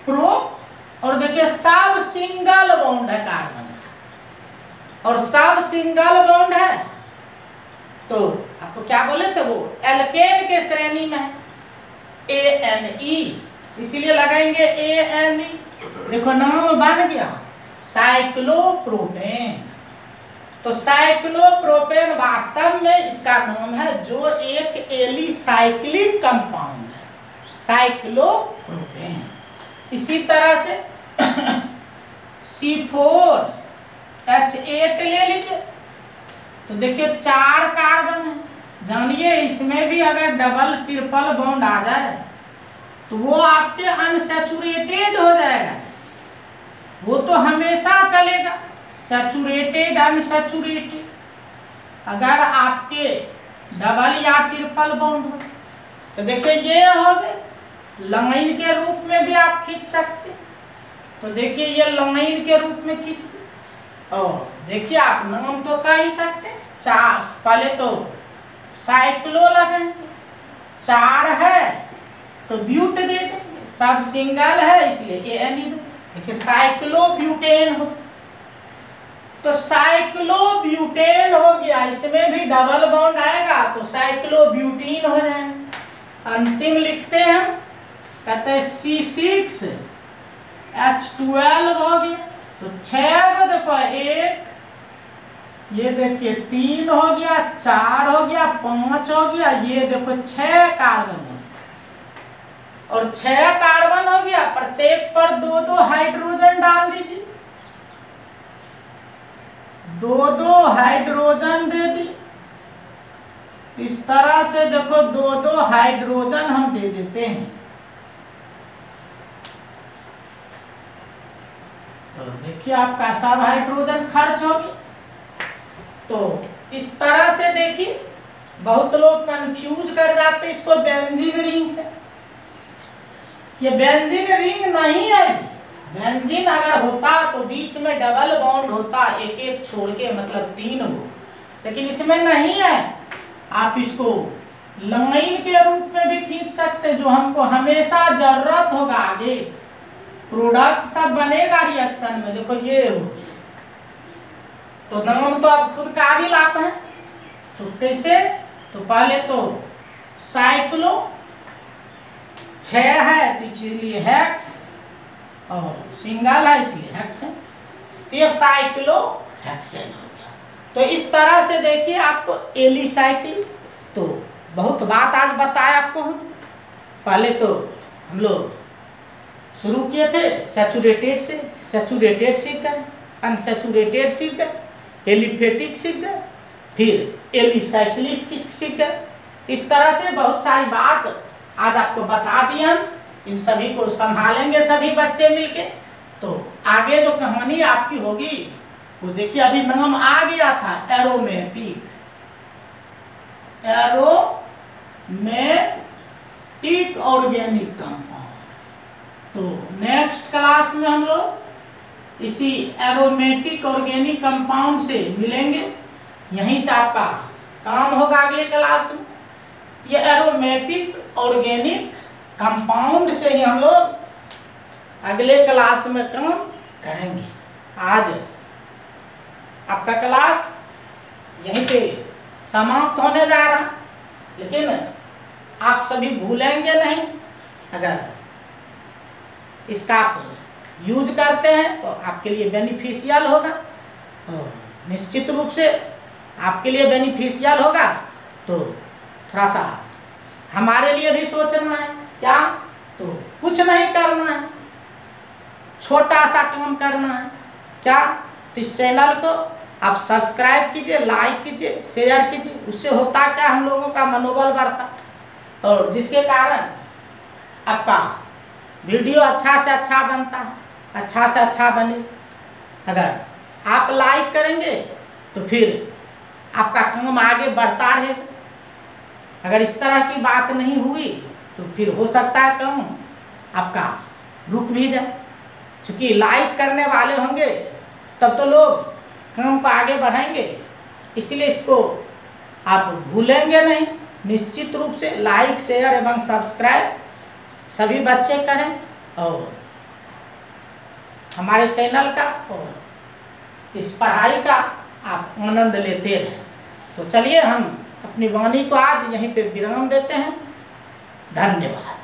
प्रो, और देखिए सब सिंगल बॉन्ड है कार्बन का, और सब सिंगल बॉन्ड है। तो आपको क्या बोले थे, वो एल्केन के श्रेणी में ANE, इसीलिए लगाएंगे ANE। देखो नाम बन गया साइक्लोप्रोपेन। तो साइक्लोप्रोपेन वास्तव में इसका नाम है जो एक एलिसाइक्लिक कंपाउंड है, साइक्लोप्रोपेन। इसी तरह से C4H8 ले लीजिए, तो देखिए 4 कार्बन है। जानिए इसमें भी अगर डबल ट्रिपल बॉन्ड आ जाए तो वो आपके अनसैचुरेटेड हो जाएगा, वो तो हमेशा चलेगा, सैचुरेटेड अनसैचुरेटेड। अगर आपके डबल या ट्रिपल बॉन्ड हो तो देखिए ये हो गए, लमाइन के रूप में भी आप खींच सकते। तो देखिए ये लमाइन के रूप में खींच दिए, और देखिए आप नाम तो कह ही सकते। 4 पहले तो साइक्लो लगाएंगे, 4 है तो ब्यूट दे देंगे, सब सिंगल है इसलिए ANE दो। देखिए साइक्लोब्यूटेन हो, तो साइक्लोब्यूटेन हो गया, इसमें भी डबल बॉन्ड आएगा तो साइक्लोब्यूटीन हो जाएगा। अंतिम लिखते हैं, कहते हैं C6H12 हो गया, तो 6 को देखो 1, ये देखिए 3 हो गया, 4 हो गया, 5 हो गया, ये देखो 6 कार्बन हो गया, और 6 कार्बन हो गया, प्रत्येक पर 2-2 हाइड्रोजन डाल दीजिए, 2-2 हाइड्रोजन दे दी। इस तरह से देखो 2-2 हाइड्रोजन हम दे देते हैं। तो देखिए आपका सब हाइड्रोजन खर्च हो गया। तो इस तरह से देखिए बहुत लोग कंफ्यूज कर जाते इसको बेंजीन रिंग से। ये बेंजीन रिंग नहीं है। बेंजीन अगर होता तो बीच में डबल बॉन्ड होता, एक एक छोड़ के, मतलब 3 गो, लेकिन इसमें नहीं है। आप इसको लमाइन के रूप में भी खींच सकते, जो हमको हमेशा जरूरत होगा आगे, प्रोडक्ट सब बनेगा रिएक्शन में। देखो ये हो, तो नाम तो आप खुद काबिल आप हैं। तो कैसे? तो पहले तो साइक्लो 6 है तो इसलिए हेक्स, और सिंगल है इसलिए हेक्सेन, तो ये साइक्लो हेक्सेन हो गया। तो इस तरह से देखिए आपको एलिसाइक्लिक। तो बहुत बात आज बताया आपको हम। पहले तो हम लोग शुरू किए थे सैचुरेटेड से, सैचुरेटेड सीख गए, अनसैचुरेटेड सीख गए, एलिफेटिक सीख गए, फिर एलिसाइक्लिक सीख गए। इस तरह से बहुत सारी बात आज आपको बता दी हम। इन सभी को संभालेंगे सभी बच्चे मिलके। तो आगे जो कहानी आपकी होगी वो देखिए, अभी नाम आ गया था एरोमेटिक, एरोमेटिक ऑर्गेनिक कंपाउंड। तो नेक्स्ट क्लास में हम लोग इसी एरोमेटिक ऑर्गेनिक कंपाउंड से मिलेंगे। यहीं से आपका काम होगा अगले क्लास में। ये एरोमेटिक ऑर्गेनिक कंपाउंड से ही हम लोग अगले क्लास में काम करेंगे। आज आपका क्लास यहीं पे समाप्त होने जा रहा, लेकिन आप सभी भूलेंगे नहीं। अगर इसका आप यूज करते हैं तो आपके लिए बेनिफिशियल होगा, और निश्चित रूप से आपके लिए बेनिफिशियल होगा। तो थोड़ा सा हमारे लिए भी सोचना है, क्या तो कुछ नहीं करना है, छोटा सा काम करना है। क्या तो इस चैनल को आप सब्सक्राइब कीजिए, लाइक कीजिए, शेयर कीजिए। उससे होता क्या, हम लोगों का मनोबल बढ़ता, और जिसके कारण आपका वीडियो अच्छा से अच्छा बनता है, अच्छा से अच्छा बने। अगर आप लाइक करेंगे तो फिर आपका काम आगे बढ़ता रहेगा। अगर इस तरह की बात नहीं हुई तो फिर हो सकता है काम आपका रुक भी जाए, क्योंकि लाइक करने वाले होंगे तब तो लोग काम को आगे बढ़ाएंगे। इसलिए इसको आप भूलेंगे नहीं। निश्चित रूप से लाइक, शेयर एवं सब्सक्राइब सभी बच्चे करें, और हमारे चैनल का और इस पढ़ाई का आप आनंद लेते रहें। तो चलिए हम अपनी वाणी को आज यहीं पे विराम देते हैं। धन्यवाद।